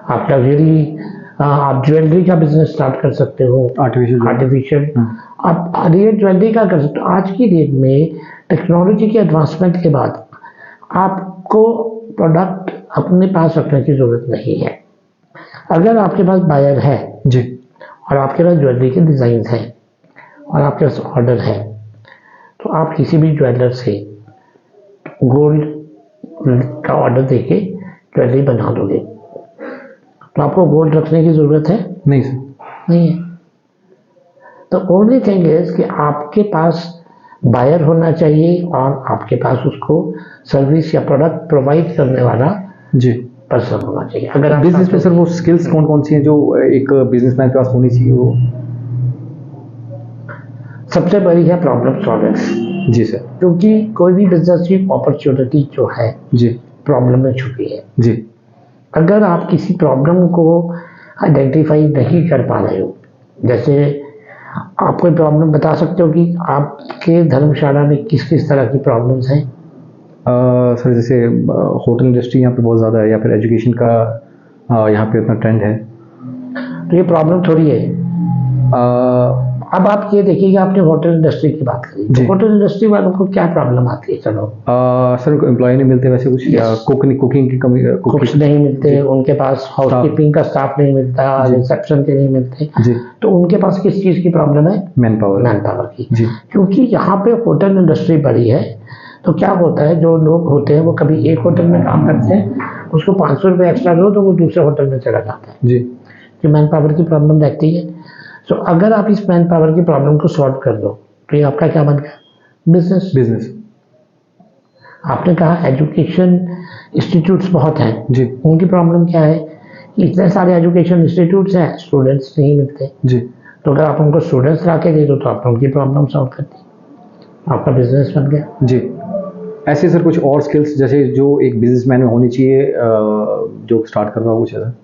Speaker 1: आप लग्जरी, आप ज्वेलरी का बिजनेस स्टार्ट कर सकते हो, आर्टिफिशियल आप रियल ज्वेलरी का कर सकते हो। आज की डेट में टेक्नोलॉजी के एडवांसमेंट के बाद आपको प्रोडक्ट अपने पास रखने की ज़रूरत नहीं है। अगर आपके पास बायर है
Speaker 2: जी
Speaker 1: और आपके पास ज्वेलरी के डिज़ाइन हैं और आपके पास ऑर्डर है तो आप किसी भी ज्वेलर से गोल्ड का ऑर्डर देके ज्वेलरी बना दोगे। तो आपको गोल्ड रखने की ज़रूरत है?
Speaker 2: नहीं सर।
Speaker 1: नहीं है। तो ओनली थिंग इज कि आपके पास बायर होना चाहिए और आपके पास उसको सर्विस या प्रोडक्ट प्रोवाइड करने वाला
Speaker 2: जी
Speaker 1: पर्सन होना चाहिए। अगर आप
Speaker 2: बिजनेस में सर वो स्किल्स कौन कौन सी हैं जो एक बिजनेसमैन के पास होनी चाहिए? वो
Speaker 1: सबसे बड़ी है प्रॉब्लम सॉल्विंग।
Speaker 2: जी सर।
Speaker 1: क्योंकि कोई भी बिजनेस की अपॉर्चुनिटी जो है
Speaker 2: जी
Speaker 1: प्रॉब्लम में छुपी है।
Speaker 2: जी
Speaker 1: अगर आप किसी प्रॉब्लम को आइडेंटिफाई नहीं कर पा रहे हो, जैसे आप कोई प्रॉब्लम बता सकते हो कि आपके धर्मशाला में किस किस तरह की प्रॉब्लम्स हैं?
Speaker 2: सर जैसे होटल इंडस्ट्री यहाँ पे बहुत ज़्यादा है, या फिर एजुकेशन का यहाँ पे उतना ट्रेंड है,
Speaker 1: तो ये प्रॉब्लम थोड़ी है। अब आप ये देखिए कि आपने होटल इंडस्ट्री की बात करी, तो होटल इंडस्ट्री वालों को क्या प्रॉब्लम आती है? चलो
Speaker 2: सर उनको एम्प्लॉय नहीं मिलते वैसे कुछ, या कुकिंग की कमी,
Speaker 1: कुक्स नहीं मिलते, उनके पास हाउसकीपिंग का स्टाफ नहीं मिलता, रिसेप्शन के नहीं मिलते
Speaker 2: जी।
Speaker 1: तो उनके पास किस चीज़ की प्रॉब्लम है? मैन पावर की
Speaker 2: जी।
Speaker 1: क्योंकि यहाँ पे होटल इंडस्ट्री बड़ी है तो क्या होता है, जो लोग होते हैं वो कभी एक होटल में काम करते हैं, उसको 500 रुपये एक्स्ट्रा दो तो वो दूसरे होटल में चला जाता है।
Speaker 2: जी।
Speaker 1: आपकी मैन पावर की प्रॉब्लम रहती है। सो अगर आप इस मैन पावर की प्रॉब्लम को सॉल्व कर दो तो ये आपका क्या बन गया? बिजनेस।
Speaker 2: बिजनेस।
Speaker 1: आपने कहा एजुकेशन इंस्टीट्यूट्स बहुत हैं
Speaker 2: जी
Speaker 1: उनकी प्रॉब्लम क्या है कि इतने सारे एजुकेशन इंस्टीट्यूट्स हैं, स्टूडेंट्स नहीं मिलते।
Speaker 2: जी
Speaker 1: तो अगर आप उनको स्टूडेंट्स ला के दे दो तो आप उनकी प्रॉब्लम सॉल्व कर दी, आपका बिजनेस बन गया।
Speaker 2: जी। ऐसे सर कुछ और स्किल्स जैसे जो एक बिजनेसमैन में होनी चाहिए जो स्टार्ट कर रहा हो कुछ ऐसा?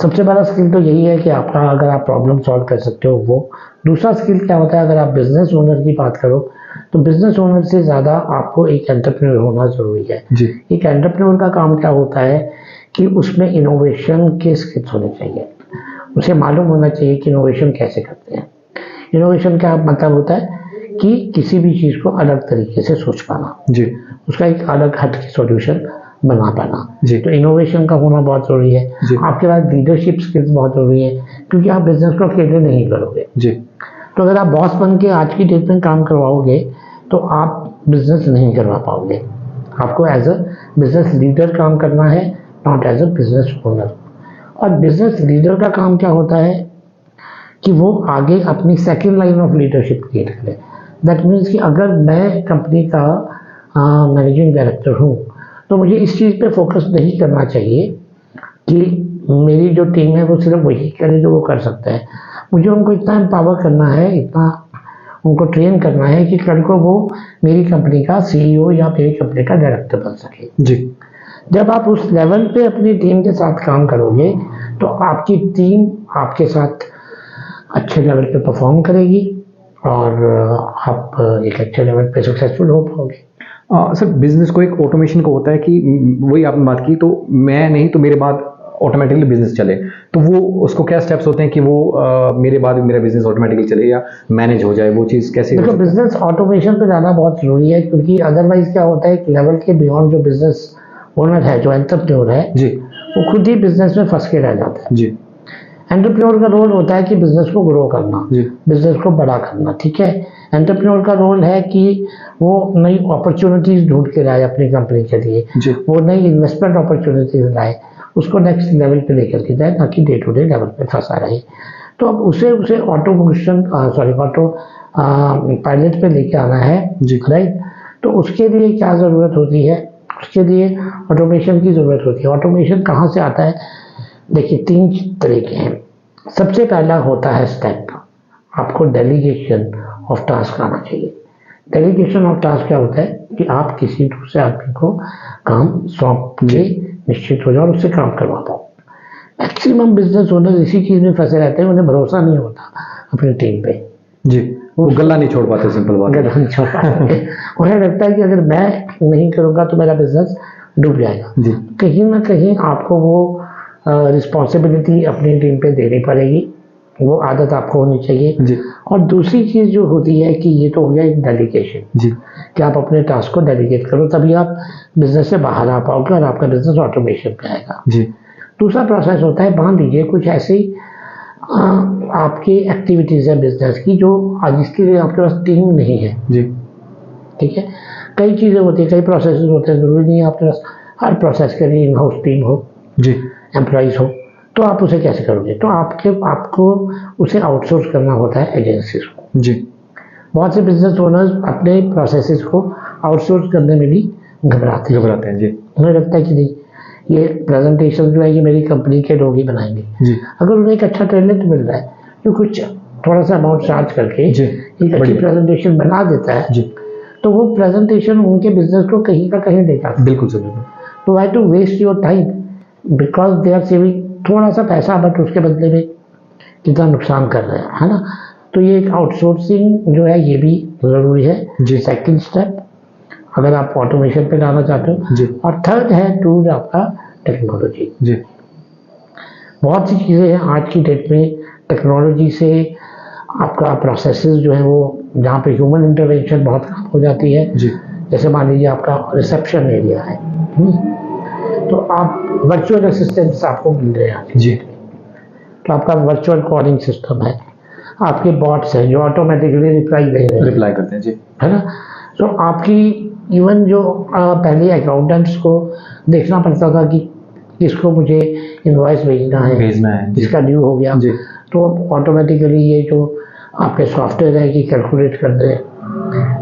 Speaker 1: सबसे बड़ा स्किल तो यही है कि आपका अगर आप प्रॉब्लम सॉल्व कर सकते हो वो। दूसरा स्किल क्या होता है, अगर आप बिजनेस ओनर की बात करो तो बिजनेस ओनर से ज़्यादा आपको एक एंटरप्रेन्योर होना ज़रूरी है।
Speaker 2: जी
Speaker 1: एक एंटरप्रेन्योर का काम क्या होता है कि उसमें इनोवेशन के स्किल्स होने चाहिए, उसे मालूम होना चाहिए कि इनोवेशन कैसे करते हैं। इनोवेशन का मतलब होता है कि किसी भी चीज़ को अलग तरीके से सोच पाना,
Speaker 2: जी
Speaker 1: उसका एक अलग हट के सॉल्यूशन बना पाना।
Speaker 2: जी
Speaker 1: तो इनोवेशन का होना बहुत ज़रूरी है।
Speaker 2: जी
Speaker 1: आपके पास लीडरशिप स्किल्स बहुत ज़रूरी है, क्योंकि आप बिजनेस को अकेले नहीं करोगे।
Speaker 2: जी
Speaker 1: तो अगर आप बॉस बन के आज की डेट में काम करवाओगे तो आप बिजनेस नहीं करवा पाओगे। आपको एज अ बिजनेस लीडर काम करना है, not as a business owner. और बिजनेस लीडर का काम क्या होता है कि वो आगे अपनी second line of leadership create करे। दैट मीन्स कि अगर मैं कंपनी का मैनेजिंग डायरेक्टर हूँ तो मुझे इस चीज़ पे फोकस नहीं करना चाहिए कि मेरी जो टीम है वो सिर्फ वही करे जो वो कर सकते हैं। मुझे उनको इतना एम्पावर करना है, इतना उनको ट्रेन करना है कि कल को वो मेरी कंपनी का सीईओ या मेरी कंपनी का डायरेक्टर बन सके।
Speaker 2: जी
Speaker 1: जब आप उस लेवल पे अपनी टीम के साथ काम करोगे तो आपकी टीम आपके साथ अच्छे लेवल पे परफॉर्म करेगी और आप एक अच्छे लेवल पे सक्सेसफुल हो पाओगे।
Speaker 2: सर बिजनेस को एक ऑटोमेशन को होता है कि वही आपने बात की, तो मैं नहीं तो मेरे बाद ऑटोमेटिकली बिजनेस चले, तो वो उसको क्या स्टेप्स होते हैं कि वो मेरे बाद मेरा बिजनेस ऑटोमेटिकली चले या मैनेज हो जाए, वो चीज़ कैसे?
Speaker 1: देखो बिजनेस ऑटोमेशन पे जाना बहुत जरूरी है, क्योंकि अदरवाइज क्या होता है एक लेवल के बियॉन्ड जो बिजनेस ओनर है, जो एंटरप्रेन्योर है,
Speaker 2: जी
Speaker 1: वो खुद ही बिजनेस में फंस के रह जाता है।
Speaker 2: जी
Speaker 1: एंटरप्रेन्योर का रोल होता है कि बिजनेस को ग्रो करना,
Speaker 2: जी
Speaker 1: बिजनेस को बड़ा करना, ठीक है। एंटरप्रेन्योर का रोल है कि वो नई अपॉर्चुनिटीज ढूंढ के लाए अपनी कंपनी के लिए,
Speaker 2: जी
Speaker 1: वो नई इन्वेस्टमेंट अपॉर्चुनिटीज लाए, उसको नेक्स्ट लेवल पे लेकर के जाए, ना कि डे टू डे लेवल पे फंसा रहे। तो अब उसे ऑटो पायलट पे लेके आना है,
Speaker 2: जी
Speaker 1: राइट। तो उसके लिए क्या ज़रूरत होती है, उसके लिए ऑटोमेशन की ज़रूरत होती है। ऑटोमेशन कहाँ से आता है? देखिए 3 तरीके हैं। सबसे पहला होता है स्टेप, आपको डेलीगेशन ऑफ टास्क आना चाहिए। डेलीगेशन ऑफ टास्क क्या होता है कि आप किसी दूसरे आदमी को काम सौंप के निश्चित हो जाओ और उससे काम करवा पाओ। मैक्सिमम बिजनेस ओनर इसी चीज़ में फंसे रहते हैं, उन्हें भरोसा नहीं होता अपनी टीम पे।
Speaker 2: जी वो गला नहीं छोड़ पाते, सिंपल बात है।
Speaker 1: गला नहीं छोड़ पाते। उन्हें लगता है कि अगर मैं नहीं करूँगा तो मेरा बिजनेस डूब जाएगा।
Speaker 2: जी
Speaker 1: कहीं ना कहीं आपको वो रिस्पॉन्सिबिलिटी अपनी टीम पे देनी पड़ेगी, वो आदत आपको होनी चाहिए।
Speaker 2: जी
Speaker 1: और दूसरी चीज़ जो होती है कि ये तो हो गया एक डेलीगेशन,
Speaker 2: जी
Speaker 1: कि आप अपने टास्क को डेलीगेट करो, तभी आप बिजनेस से बाहर आ पाओगे और आपका बिजनेस ऑटोमेशन पे आएगा।
Speaker 2: जी
Speaker 1: दूसरा प्रोसेस होता है, मान लीजिए कुछ ऐसी आपकी एक्टिविटीज़ है बिजनेस की जो आज इसके लिए आपके पास टीम नहीं है,
Speaker 2: जी
Speaker 1: ठीक है। कई चीज़ें होती हैं, कई प्रोसेस होते हैं, ज़रूरी नहीं है आपके पास हर प्रोसेस के लिए इन हाउस टीम हो,
Speaker 2: जी
Speaker 1: एम्प्लॉइज हो। तो आप उसे कैसे करोगे? तो आपको उसे आउटसोर्स करना होता है एजेंसीज को।
Speaker 2: जी
Speaker 1: बहुत से बिजनेस ओनर्स अपने प्रोसेसेस को आउटसोर्स करने में भी घबराते
Speaker 2: हैं। जी
Speaker 1: उन्हें लगता है कि नहीं, ये प्रेजेंटेशन जो है ये मेरी कंपनी के लोग ही बनाएंगे।
Speaker 2: जी
Speaker 1: अगर उन्हें एक अच्छा टैलेंट मिल रहा है जो कुछ थोड़ा सा अमाउंट चार्ज करके
Speaker 2: जी
Speaker 1: एक अच्छी प्रेजेंटेशन बना देता है,
Speaker 2: जी
Speaker 1: तो वो प्रेजेंटेशन उनके बिजनेस को कहीं का कहीं लेगा।
Speaker 2: बिल्कुल सर बिल्कुल।
Speaker 1: तो why to waste your time, because they are saving थोड़ा सा पैसा, बट उसके बदले में कितना नुकसान कर रहे हैं, है ना। तो ये एक आउटसोर्सिंग जो है ये भी ज़रूरी है।
Speaker 2: जी
Speaker 1: सेकंड स्टेप अगर आप ऑटोमेशन पे जाना चाहते हो।
Speaker 2: जी
Speaker 1: और थर्ड है टूल आपका टेक्नोलॉजी।
Speaker 2: जी
Speaker 1: बहुत सी चीज़ें हैं आज की डेट में, टेक्नोलॉजी से आपका प्रोसेसेस जो है वो जहाँ पे ह्यूमन इंटरवेंशन बहुत कम हो जाती है।
Speaker 2: जी
Speaker 1: जैसे मान लीजिए आपका रिसेप्शन एरिया है, तो आप वर्चुअल असिस्टेंट्स आपको मिल रहे हैं
Speaker 2: जी
Speaker 1: तो आपका वर्चुअल कॉलिंग सिस्टम है, आपके बॉट्स हैं जो ऑटोमेटिकली रिप्लाई दे रहे हैं,
Speaker 2: रिप्लाई करते हैं। जी
Speaker 1: है ना। तो आपकी इवन जो पहले अकाउंटेंट्स को देखना पड़ता था कि किसको मुझे इनवॉइस भेजना है, जिसका ड्यू हो गया, तो ऑटोमेटिकली ये जो आपके सॉफ्टवेयर है कि कैलकुलेट कर दे,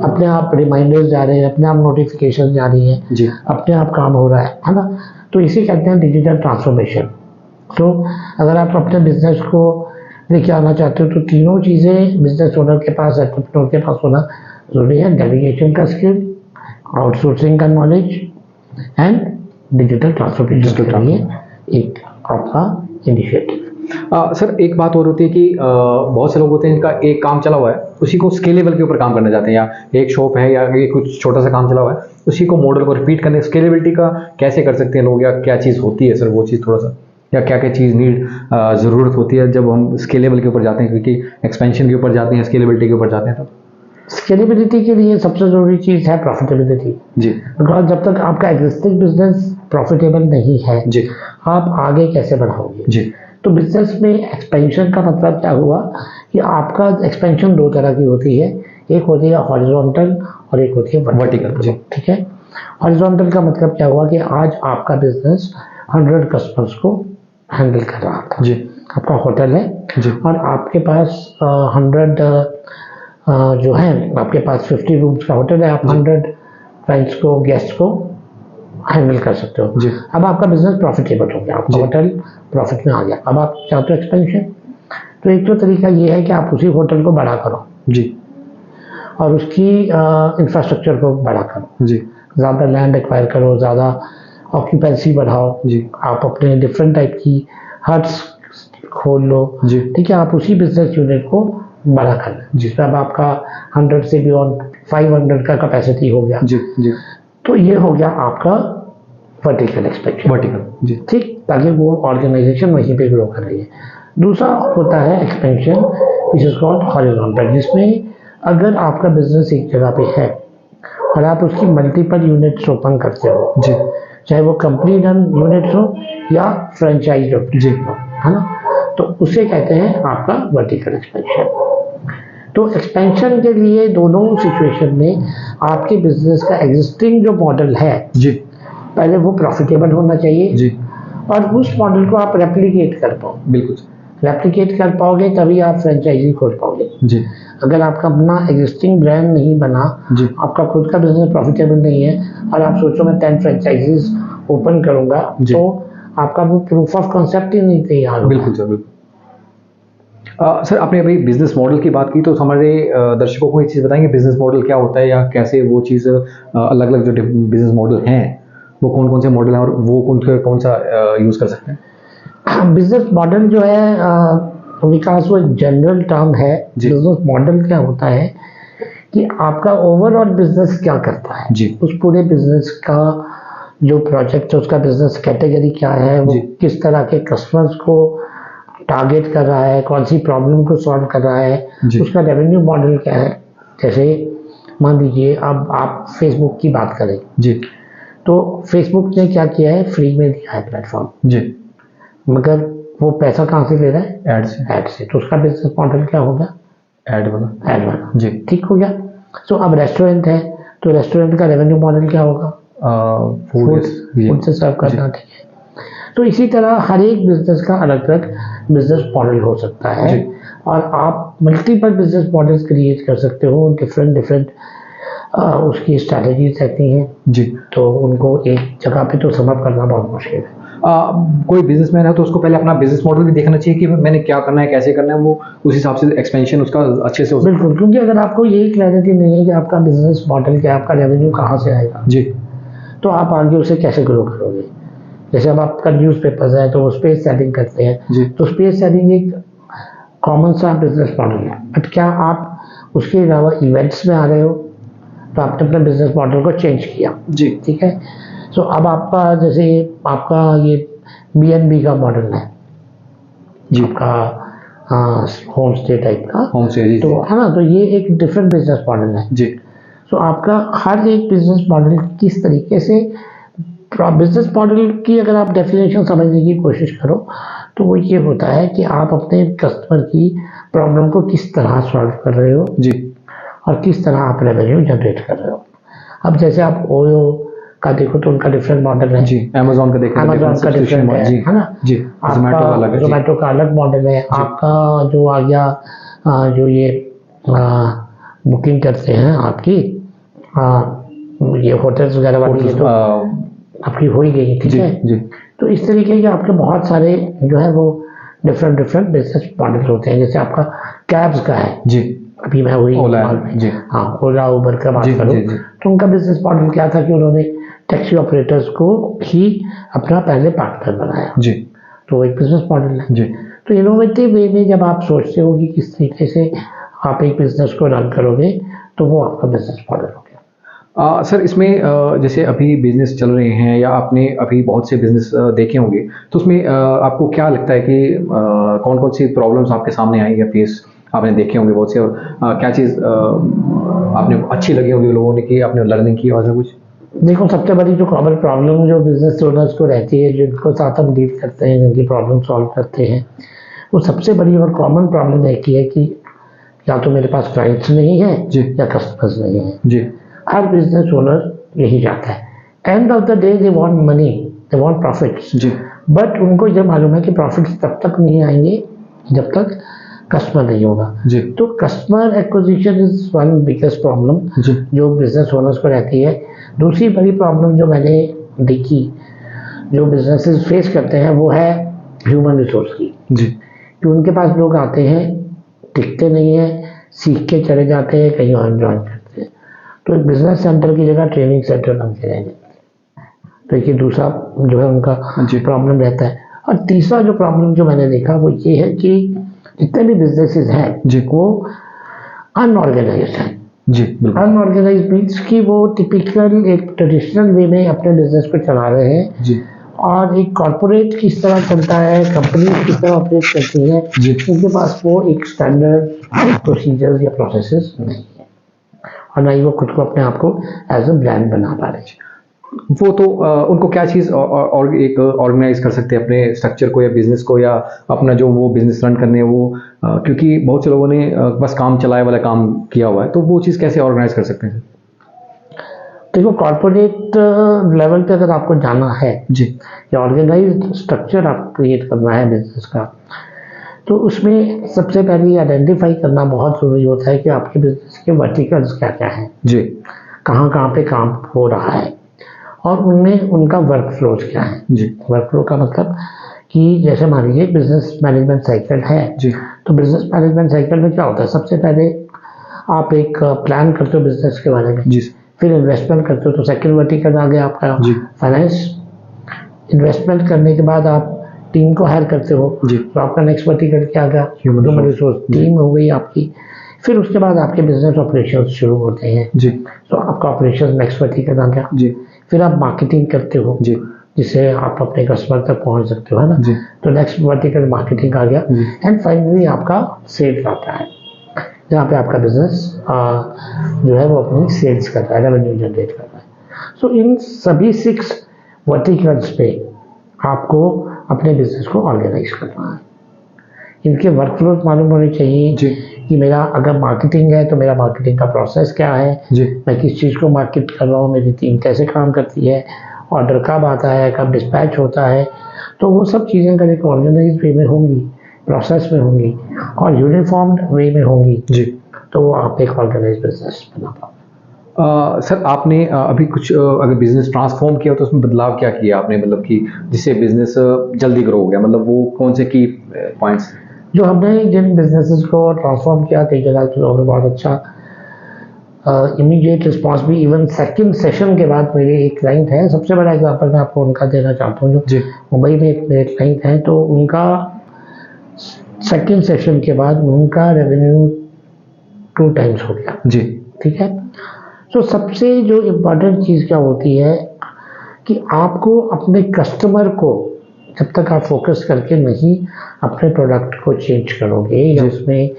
Speaker 1: अपने आप रिमाइंडर्स जा रहे हैं, अपने आप नोटिफिकेशन जा रही हैं, अपने आप काम हो रहा है ना। तो इसी कहते हैं डिजिटल ट्रांसफॉर्मेशन। तो अगर आप अपने बिजनेस को लेके आना चाहते हो तो तीनों चीज़ें बिजनेस ओनर के पास, एंटरप्रेन्योर के पास होना जरूरी है। डेलीगेशन का स्किल, आउटसोर्सिंग का नॉलेज एंड डिजिटल ट्रांसफॉर्मेशन के लिए एक आपका इनिशिएटिव।
Speaker 2: सर एक बात और होती है कि बहुत से लोग होते हैं जिनका एक काम चला हुआ है, उसी को स्केलेबल के ऊपर काम करना चाहते हैं, या एक शॉप है या ये कुछ छोटा सा काम चला हुआ है, उसी को मॉडल को रिपीट करने, स्केलेबिलिटी का कैसे कर सकते हैं लोग, या क्या चीज़ होती है सर वो चीज़ थोड़ा सा, या क्या क्या चीज़ ज़रूरत होती है जब हम स्केलेबल के ऊपर जाते हैं, क्योंकि एक्सपेंशन के ऊपर जाते हैं, स्केलेबिलिटी के ऊपर जाते हैं। तब
Speaker 1: स्केलेबिलिटी के लिए सबसे ज़रूरी चीज़ है प्रॉफिटेबिलिटी
Speaker 2: जी।
Speaker 1: बिकॉज जब तक आपका एग्जिस्टिंग बिजनेस प्रॉफिटेबल नहीं है जी, आप आगे कैसे बढ़ाओगे जी। तो बिजनेस में एक्सपेंशन का मतलब क्या हुआ कि आपका एक्सपेंशन दो तरह की होती है, एक होती है हॉरिजॉन्टल और एक होती है वर्टिकल जी। ठीक है, हॉरिजॉन्टल का मतलब क्या हुआ कि आज आपका बिजनेस 100 कस्टमर्स को हैंडल कर रहा था जी, आपका होटल है जी, और आपके पास 100 जो है, आपके पास 50 रूम्स का होटल है, आप 100 क्लाइंट्स को, गेस्ट को हैंडल कर सकते हो जी। अब आपका बिजनेस प्रॉफिटेबल हो गया, आपका होटल प्रॉफिट में आ गया, अब आप चाहते हो एक्सपेंशन, तो एक तो तरीका ये है कि आप उसी होटल को बड़ा करो जी, और उसकी इंफ्रास्ट्रक्चर को बड़ा करो जी, ज़्यादा लैंड एक्वायर करो, ज़्यादा ऑक्यूपेंसी बढ़ाओ जी, आप अपने डिफरेंट टाइप की हट्स खोल लो जी। ठीक है, आप उसी बिजनेस यूनिट को बड़ा कर लें, जिसमें अब आपका 100 से बियॉन्ड 500 का कैपेसिटी हो गया जी जी। तो ये हो गया आपका वर्टिकल एक्सपेंशन, वर्टिकल जी, ठीक, ताकि वो ऑर्गेनाइजेशन वहीं पे ग्रो कर रही है। दूसरा होता है expansion which is called horizontal, जिसमें अगर आपका बिजनेस एक जगह पे है और आप उसकी मल्टीपल यूनिट्स ओपन करते हो जी, चाहे वो कंपनी रन यूनिट्स हो या फ्रेंचाइज जी, है ना, तो उसे कहते हैं आपका वर्टिकल एक्सपेंशन। तो एक्सपेंशन के लिए दोनों सिचुएशन में आपके बिजनेस का एग्जिस्टिंग जो मॉडल है जी, पहले वो प्रॉफिटेबल होना चाहिए जी, और उस मॉडल को आप रेप्लिकेट कर पाओ। बिल्कुल, रेप्लिकेट कर पाओगे तभी आप फ्रेंचाइजी खोल पाओगे जी। अगर आपका अपना एग्जिस्टिंग ब्रांड नहीं बना जी, आपका खुद का बिजनेस प्रॉफिटेबल नहीं है और आप सोचो मैं 10 फ्रेंचाइजीज ओपन करूंगा, तो आपका वो प्रूफ ऑफ कॉन्सेप्ट ही नहीं तैयार। बिल्कुल सर, बिल्कुल। सर आपने अभी बिजनेस मॉडल की बात की, तो हमारे दर्शकों को एक चीज़ बताएंगे बिजनेस मॉडल क्या होता है, या कैसे वो चीज़ अलग अलग जो बिजनेस मॉडल हैं वो कौन कौन से मॉडल हैं और वो कौन सा यूज़ कर सकते हैं। बिजनेस मॉडल जो है विकास, वो एक जनरल टर्म है। बिजनेस मॉडल क्या होता है कि आपका ओवरऑल बिजनेस क्या करता है जी, उस पूरे बिजनेस का जो प्रोजेक्ट है उसका बिजनेस कैटेगरी क्या है, वो किस तरह के कस्टमर्स को टारगेट कर रहा है, कौन सी प्रॉब्लम को सॉल्व कर रहा है, उसका रेवेन्यू मॉडल क्या है। जैसे मान लीजिए अब आप फेसबुक की बात करें जी, तो फेसबुक ने क्या किया है, फ्री में दिया है प्लेटफॉर्म जी, मगर वो पैसा कहाँ से ले रहा है, ऐड से, ऐड से। तो उसका बिजनेस मॉडल क्या होगा, ऐड वाला जी, ठीक हो गया। तो अब रेस्टोरेंट है, तो रेस्टोरेंट का रेवेन्यू मॉडल क्या होगा, फूड से सर्व करना, ठीक है। तो इसी तरह हर एक बिजनेस का अलग अलग बिजनेस मॉडल हो सकता है और आप मल्टीपल बिजनेस मॉडल्स क्रिएट कर सकते हो, डिफरेंट उसकी स्ट्रैटेजीज रहती हैं जी, तो उनको एक जगह पे तो समअप करना बहुत मुश्किल है।
Speaker 2: कोई बिजनेसमैन है तो उसको पहले अपना बिजनेस मॉडल भी देखना चाहिए कि मैंने क्या करना है, कैसे करना है, वो उस हिसाब से एक्सपेंशन उसका अच्छे से हो।
Speaker 1: बिल्कुल, क्योंकि अगर आपको यही क्लैरिटी नहीं है कि आपका बिजनेस मॉडल क्या है, आपका रेवेन्यू कहाँ से आएगा जी, तो आप आगे उसे कैसे ग्रो करोगे। जैसे अब आपका न्यूज़पेपर्स है तो वो स्पेस सेलिंग करते हैं जी, तो स्पेस सेलिंग एक कॉमन सा बिजनेस मॉडल है, बट क्या आप उसके अलावा इवेंट्स में आ रहे हो, तो आपने अपने बिजनेस मॉडल को चेंज किया जी, ठीक है। सो अब आपका जैसे आपका ये B&B का मॉडल है जी, आपका होम स्टे टाइप का,
Speaker 2: होम स्टे
Speaker 1: तो है ना, तो ये एक डिफरेंट बिजनेस मॉडल है जी। सो आपका हर एक बिजनेस मॉडल किस तरीके से, बिजनेस मॉडल की अगर आप डेफिनेशन समझने की कोशिश करो तो वो ये होता है कि आप अपने कस्टमर की प्रॉब्लम को किस तरह सॉल्व कर रहे हो जी, और किस तरह आप रेवेन्यू जनरेट कर रहे हो। अब जैसे आप ओयो का देखो तो उनका डिफरेंट मॉडल है
Speaker 2: जी, अमेज़न का देखें
Speaker 1: अमेज़न का डिफरेंट है, है ना?
Speaker 2: जी, ज़ोमैटो का अलग है जी।
Speaker 1: ज़ोमैटो का अलग मॉडल है। आपका जो आ गया जो ये बुकिंग करते हैं आपकी ये होटल्स वगैरह वाली, ये तो आपकी हो ही गई, ठीक
Speaker 2: जी,
Speaker 1: है।
Speaker 2: जी,
Speaker 1: तो इस तरीके के आपके बहुत सारे जो है वो डिफरेंट बिजनेस मॉडल होते हैं। जैसे आपका कैब्स का है,
Speaker 2: जी,
Speaker 1: अभी मैं वही
Speaker 2: ओला
Speaker 1: इस्तेमाल
Speaker 2: है,
Speaker 1: में,
Speaker 2: जी,
Speaker 1: हाँ, ओला उबर का बात
Speaker 2: जी,
Speaker 1: करूँ
Speaker 2: जी, जी,
Speaker 1: तो उनका बिजनेस मॉडल क्या था कि उन्होंने टैक्सी ऑपरेटर्स को ही अपना पहले पार्टनर बनाया,
Speaker 2: जी,
Speaker 1: तो वो एक बिजनेस मॉडल है।
Speaker 2: जी,
Speaker 1: तो इनोवेटिव वे में जब आप सोचते हो कि किस तरीके से आप एक बिजनेस को रन करोगे, तो वो आपका बिजनेस मॉडल हो गया।
Speaker 2: सर इसमें जैसे अभी बिजनेस चल रहे हैं या आपने अभी बहुत से बिजनेस देखे होंगे, तो उसमें आपको क्या लगता है कि कौन-कौन सी प्रॉब्लम्स आपके सामने आई या फेस आपने देखे होंगे बहुत से, और क्या चीज़ आपने अच्छी लगी होगी लोगों ने कि आपने लर्निंग की और ऐसा कुछ?
Speaker 1: देखो, सबसे बड़ी जो कॉमन प्रॉब्लम जो बिजनेस ओनर्स को रहती है, जिनको साथ हम डील करते हैं, जिनकी प्रॉब्लम सॉल्व करते हैं, वो सबसे बड़ी और कॉमन प्रॉब्लम एक ही है कि या तो मेरे पास क्लाइंट्स नहीं है
Speaker 2: जी,
Speaker 1: या कस्टमर्स नहीं है।
Speaker 2: जी,
Speaker 1: हर बिजनेस ओनर यही चाहता है। End of the day they want money, they want profits,
Speaker 2: जी,
Speaker 1: बट उनको ये मालूम है कि प्रॉफिट्स तब तक नहीं आएंगे जब तक कस्टमर नहीं होगा।
Speaker 2: जी,
Speaker 1: तो customer acquisition is one biggest problem
Speaker 2: जी,
Speaker 1: जो बिजनेस ओनर्स को रहती है। दूसरी बड़ी प्रॉब्लम जो मैंने देखी जो बिजनेसेस फेस करते हैं वो है ह्यूमन रिसोर्स की,
Speaker 2: जी,
Speaker 1: कि उनके पास लोग आते हैं, टिकते नहीं है, सीख के चले जाते हैं, कहीं और ज्वाइन करते हैं। तो एक बिजनेस सेंटर की जगह ट्रेनिंग सेंटर बन के रह जाते हैं। तो ये दूसरा जो है उनका
Speaker 2: जी,
Speaker 1: प्रॉब्लम रहता है। और तीसरा जो प्रॉब्लम जो मैंने देखा वो ये है कि जितने भी बिजनेसेस हैं
Speaker 2: जी,
Speaker 1: वो अनऑर्गेनाइज्ड हैं।
Speaker 2: जी, बिल्कुल,
Speaker 1: अनऑर्गेनाइज्ड मीन्स कि वो टिपिकल एक ट्रेडिशनल वे में अपने बिजनेस को चला रहे हैं,
Speaker 2: जी,
Speaker 1: और एक कॉर्पोरेट किस तरह चलता है, कंपनी किस तरह ऑपरेट करती है,
Speaker 2: जी,
Speaker 1: उनके पास वो एक स्टैंडर्ड प्रोसीजर्स या प्रोसेसेस नहीं है, और ना ही वो खुद को अपने आप को एज अ ब्रांड बना पा रहे हैं।
Speaker 2: वो तो उनको क्या चीज़ और एक ऑर्गेनाइज कर सकते हैं अपने स्ट्रक्चर को या बिजनेस को, या अपना जो वो बिजनेस रन करने हैं वो, क्योंकि बहुत से लोगों ने बस काम चलाए वाला काम किया हुआ है, तो वो चीज़ कैसे ऑर्गेनाइज कर सकते हैं?
Speaker 1: देखो, कॉर्पोरेट लेवल पे अगर आपको जाना है
Speaker 2: जी,
Speaker 1: या ऑर्गेनाइज्ड स्ट्रक्चर आप क्रिएट करना है बिजनेस का, तो उसमें सबसे पहले आइडेंटिफाई करना बहुत ज़रूरी होता है कि आपके बिजनेस के वर्टिकल्स क्या क्या हैं,
Speaker 2: जी,
Speaker 1: कहाँ कहाँ पे काम हो रहा है, और उनमें उनका वर्क फ्लोज क्या है।
Speaker 2: जी,
Speaker 1: वर्क फ्लो का मतलब कि जैसे मान लीजिए बिजनेस मैनेजमेंट साइकिल है,
Speaker 2: जी,
Speaker 1: तो बिजनेस मैनेजमेंट साइकिल में क्या होता है, सबसे पहले आप एक प्लान करते हो बिजनेस के बारे में,
Speaker 2: जी,
Speaker 1: फिर इन्वेस्टमेंट करते हो, तो सेकंड वर्टिकल आ गया आपका
Speaker 2: जी,
Speaker 1: फाइनेंस। इन्वेस्टमेंट करने के बाद आप टीम को हायर करते हो,
Speaker 2: जी,
Speaker 1: तो आपका नेक्स्ट वर्टिकल क्या आ गया,
Speaker 2: Human
Speaker 1: ह्यूमन
Speaker 2: resource,
Speaker 1: रिसोर्स
Speaker 2: जी,
Speaker 1: टीम हो गई आपकी। फिर उसके बाद आपके बिजनेस ऑपरेशन शुरू होते हैं,
Speaker 2: जी,
Speaker 1: तो आपका ऑपरेशन नेक्स्ट वर्टिकल आ गया।
Speaker 2: जी,
Speaker 1: फिर आप मार्केटिंग करते हो,
Speaker 2: जी,
Speaker 1: जिससे आप अपने कस्टमर तक पहुंच सकते हो, है ना?
Speaker 2: जी,
Speaker 1: तो नेक्स्ट वर्टिकल मार्केटिंग आ गया।
Speaker 2: जी,
Speaker 1: एंड फाइनली आपका सेल्स आता है, जहाँ पे आपका बिजनेस जो है वो अपनी सेल्स कर रहा है, रेवेन्यू जनरेट कर रहा है। सो इन सभी 6 वर्टिकल्स पे आपको अपने बिजनेस को ऑर्गेनाइज करना है। इनके वर्क फ्लोज मालूम होने चाहिए
Speaker 2: जी,
Speaker 1: कि मेरा अगर मार्केटिंग है तो मेरा मार्केटिंग का प्रोसेस क्या है,
Speaker 2: जी,
Speaker 1: मैं किस चीज़ को मार्केट कर रहा हूँ, मेरी टीम कैसे काम करती है, ऑर्डर कब आता है, कब डिस्पैच होता है। तो वो सब चीज़ें अगर एक ऑर्गेनाइज वे में होंगी, प्रोसेस में होंगी और यूनिफॉर्म्ड वे में होंगी,
Speaker 2: जी।
Speaker 1: तो आप एक ऑर्गेनाइज बिजनेस बना पाओगे।
Speaker 2: सर आपने अभी कुछ अगर बिजनेस ट्रांसफॉर्म किया तो उसमें बदलाव क्या किया आपने, मतलब कि जिससे बिजनेस जल्दी ग्रो हो गया, मतलब वो कौन से की पॉइंट्स?
Speaker 1: जो हमने जिन बिजनेसेस को ट्रांसफॉर्म किया, कई जगह तो लोगों ने बहुत अच्छा इमीडिएट रिस्पॉन्स भी, इवन सेकंड सेशन के बाद मेरे एक क्लाइंट है, सबसे बड़ा एग्जांपल मैं आपको उनका देना चाहता हूँ, जो
Speaker 2: जी,
Speaker 1: मुंबई में एक मेरे क्लाइंट हैं, तो उनका सेकंड सेशन के बाद उनका रेवेन्यू 2 टाइम्स हो गया।
Speaker 2: जी,
Speaker 1: ठीक है। तो सबसे जो इम्पोर्टेंट चीज़ क्या होती है कि आपको अपने कस्टमर को जब तक आप फोकस करके नहीं अपने प्रोडक्ट को चेंज करोगे या
Speaker 2: जी,
Speaker 1: उसमें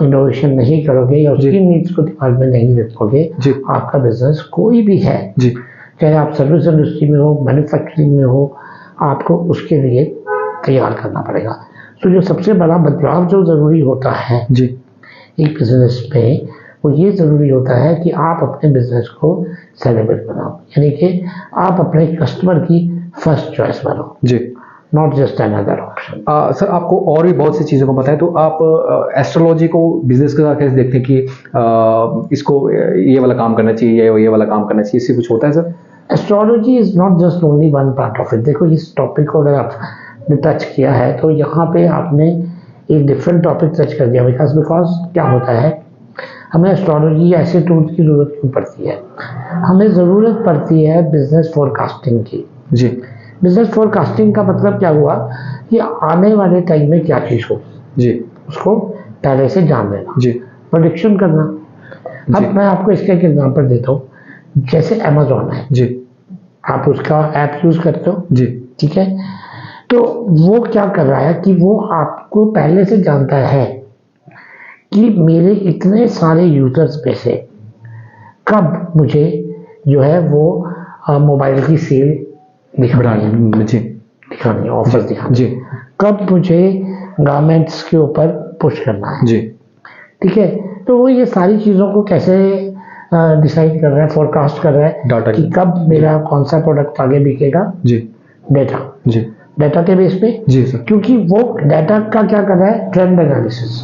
Speaker 1: इनोवेशन नहीं करोगे या
Speaker 2: जी,
Speaker 1: उसकी नीड्स को दिमाग में नहीं रखोगे,
Speaker 2: जी,
Speaker 1: आपका बिजनेस कोई भी है,
Speaker 2: जी,
Speaker 1: चाहे आप सर्विस इंडस्ट्री में हो, मैन्युफैक्चरिंग में हो, आपको उसके लिए तैयार करना पड़ेगा। तो जो सबसे बड़ा बदलाव जो ज़रूरी होता है
Speaker 2: जी,
Speaker 1: एक बिजनेस में, वो ये ज़रूरी होता है कि आप अपने बिजनेस को सेलेब्रेट बनाओ, यानी कि आप अपने कस्टमर की फर्स्ट चॉइस बनो,
Speaker 2: जी।
Speaker 1: Not just another option.
Speaker 2: Sir आपको और भी बहुत सी चीज़ों को पता है, तो आप एस्ट्रोलॉजी को बिजनेस के साथ कैसे देखते हैं कि इसको ये वाला काम करना चाहिए या ये वाला काम करना चाहिए, इससे कुछ होता है sir?
Speaker 1: Astrology is not just only one part of it. देखो, इस टॉपिक को अगर आपने टच किया है तो यहाँ पे आपने एक डिफरेंट टॉपिक टच कर दिया, बिकॉज क्या होता है, हमें एस्ट्रोलॉजी ऐसे टूल्स की ज़रूरत क्यों पड़ती है? हमें ज़रूरत पड़ती है बिजनेस फोरकास्टिंग की।
Speaker 2: जी।
Speaker 1: बिजनेस फोरकास्टिंग का मतलब क्या हुआ कि आने वाले टाइम में क्या चीज़ हो,
Speaker 2: जी।
Speaker 1: उसको पहले से जान लेना,
Speaker 2: जी।
Speaker 1: प्रोडिक्शन करना। अब मैं आपको इसका एक एग्जांपल देता हूँ, जैसे अमेजोन है
Speaker 2: जी।
Speaker 1: आप उसका ऐप यूज़ करते हो,
Speaker 2: जी।
Speaker 1: ठीक है, तो वो क्या कर रहा है कि वो आपको पहले से जानता है कि मेरे इतने सारे यूजर्स में से कब मुझे जो है वो मोबाइल की सेल दिखानी है,
Speaker 2: जी।
Speaker 1: दिखानी है, ऑफर्स दिखानी
Speaker 2: जी।
Speaker 1: है, कब मुझे गारमेंट्स के ऊपर पुश करना है।
Speaker 2: जी।
Speaker 1: ठीक है, तो वो ये सारी चीज़ों को कैसे डिसाइड कर रहा है, फोरकास्ट कर रहा है
Speaker 2: डाटा
Speaker 1: कि कब मेरा कौन सा प्रोडक्ट आगे बिकेगा।
Speaker 2: जी।
Speaker 1: डेटा,
Speaker 2: जी।
Speaker 1: डेटा के बेस पे।
Speaker 2: जी सर।
Speaker 1: क्योंकि वो डाटा का क्या कर रहा है, ट्रेंड एनालिसिस,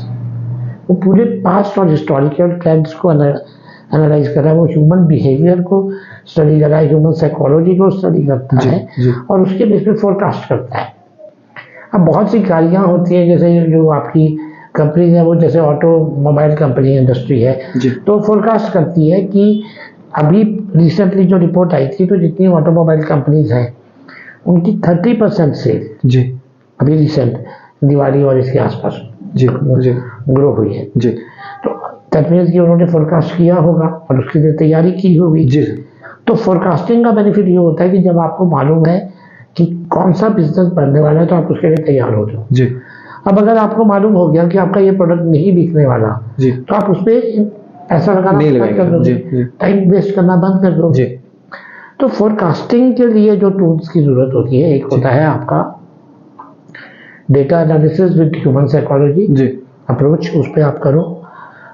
Speaker 1: वो पूरे पास्ट और हिस्टोरिकल ट्रेंड्स को एनालाइज कर रहा है, वो ह्यूमन बिहेवियर को स्टडी कर रहा है, ह्यूमन साइकोलॉजी को स्टडी करता
Speaker 2: जी।
Speaker 1: है
Speaker 2: जी।
Speaker 1: और उसके बेस पे फोरकास्ट करता है। अब बहुत सी गाड़ियाँ होती हैं, जैसे जो आपकी कंपनी है वो जैसे ऑटोमोबाइल कंपनी इंडस्ट्री है,
Speaker 2: जी।
Speaker 1: तो फोरकास्ट करती है कि अभी रिसेंटली जो रिपोर्ट आई थी, तो जितनी ऑटोमोबाइल कंपनीज हैं उनकी 30% सेल
Speaker 2: जी।
Speaker 1: अभी रिसेंट दिवाली और इसके आसपास
Speaker 2: जी। जी।
Speaker 1: ग्रो हुई है।
Speaker 2: जी।
Speaker 1: तो दैट मीन्स कि उन्होंने फोरकास्ट किया होगा और उसके लिए तैयारी की होगी।
Speaker 2: जी।
Speaker 1: तो फोरकास्टिंग का बेनिफिट ये होता है कि जब आपको मालूम है कि कौन सा बिजनेस बढ़ने वाला है तो आप उसके लिए तैयार हो जाओ।
Speaker 2: जी।
Speaker 1: अब अगर आपको मालूम हो गया कि आपका ये प्रोडक्ट नहीं बिकने वाला,
Speaker 2: जी।
Speaker 1: तो आप उस पर पैसा लगाना
Speaker 2: नहीं
Speaker 1: बंद कर
Speaker 2: लगाएंगे। जी।
Speaker 1: दोगे,
Speaker 2: जी।
Speaker 1: टाइम वेस्ट करना बंद कर दोगे।
Speaker 2: जी।
Speaker 1: तो फोरकास्टिंग के लिए जो टूल्स की जरूरत होती है, एक होता है आपका data analysis with human psychology
Speaker 2: जी।
Speaker 1: अप्रोच, उस पर आप करो।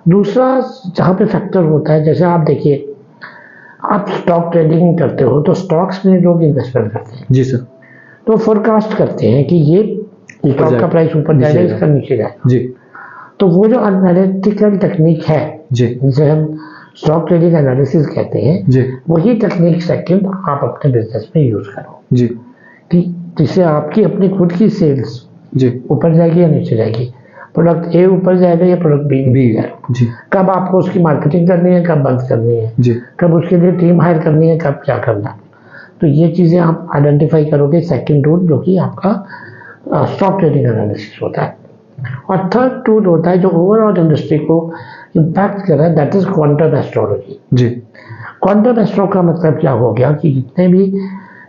Speaker 1: दूसरा जहाँ पे फैक्टर होता है, जैसे आप देखिए, आप स्टॉक ट्रेडिंग करते हो तो स्टॉक्स में लोग इन्वेस्टमेंट करते हैं,
Speaker 2: जी सर।
Speaker 1: तो फोरकास्ट करते हैं कि ये स्टॉक का प्राइस ऊपर जाएगा, इसका नीचे जाएगा।
Speaker 2: जी।
Speaker 1: तो वो जो एनालिटिकल टेक्निक है,
Speaker 2: जी।
Speaker 1: जिसे हम स्टॉक ट्रेडिंग एनालिसिस कहते हैं,
Speaker 2: जी।
Speaker 1: वही टेक्निक सेकंड आप अपने बिजनेस में यूज करो,
Speaker 2: जी।
Speaker 1: कि जिससे आपकी अपनी खुद की सेल्स
Speaker 2: जी।
Speaker 1: ऊपर जाएगी या नीचे जाएगी, प्रोडक्ट ए ऊपर जाएगा या प्रोडक्ट बी नीचे जाएगा,
Speaker 2: जी।
Speaker 1: कब आपको उसकी मार्केटिंग करनी है, कब बंद करनी है,
Speaker 2: जी।
Speaker 1: कब उसके लिए टीम हायर करनी है, कब क्या करना है। तो ये चीज़ें आप आइडेंटिफाई करोगे सेकंड टूल, जो कि आपका स्टॉक ट्रेडिंग एनालिसिस होता है। और थर्ड टूल होता है जो ओवरऑल इंडस्ट्री को इम्पैक्ट कर रहा है, दैट इज क्वांटम एस्ट्रोलॉजी।
Speaker 2: जी।
Speaker 1: क्वांटम एस्ट्रो का मतलब क्या हो गया कि जितने भी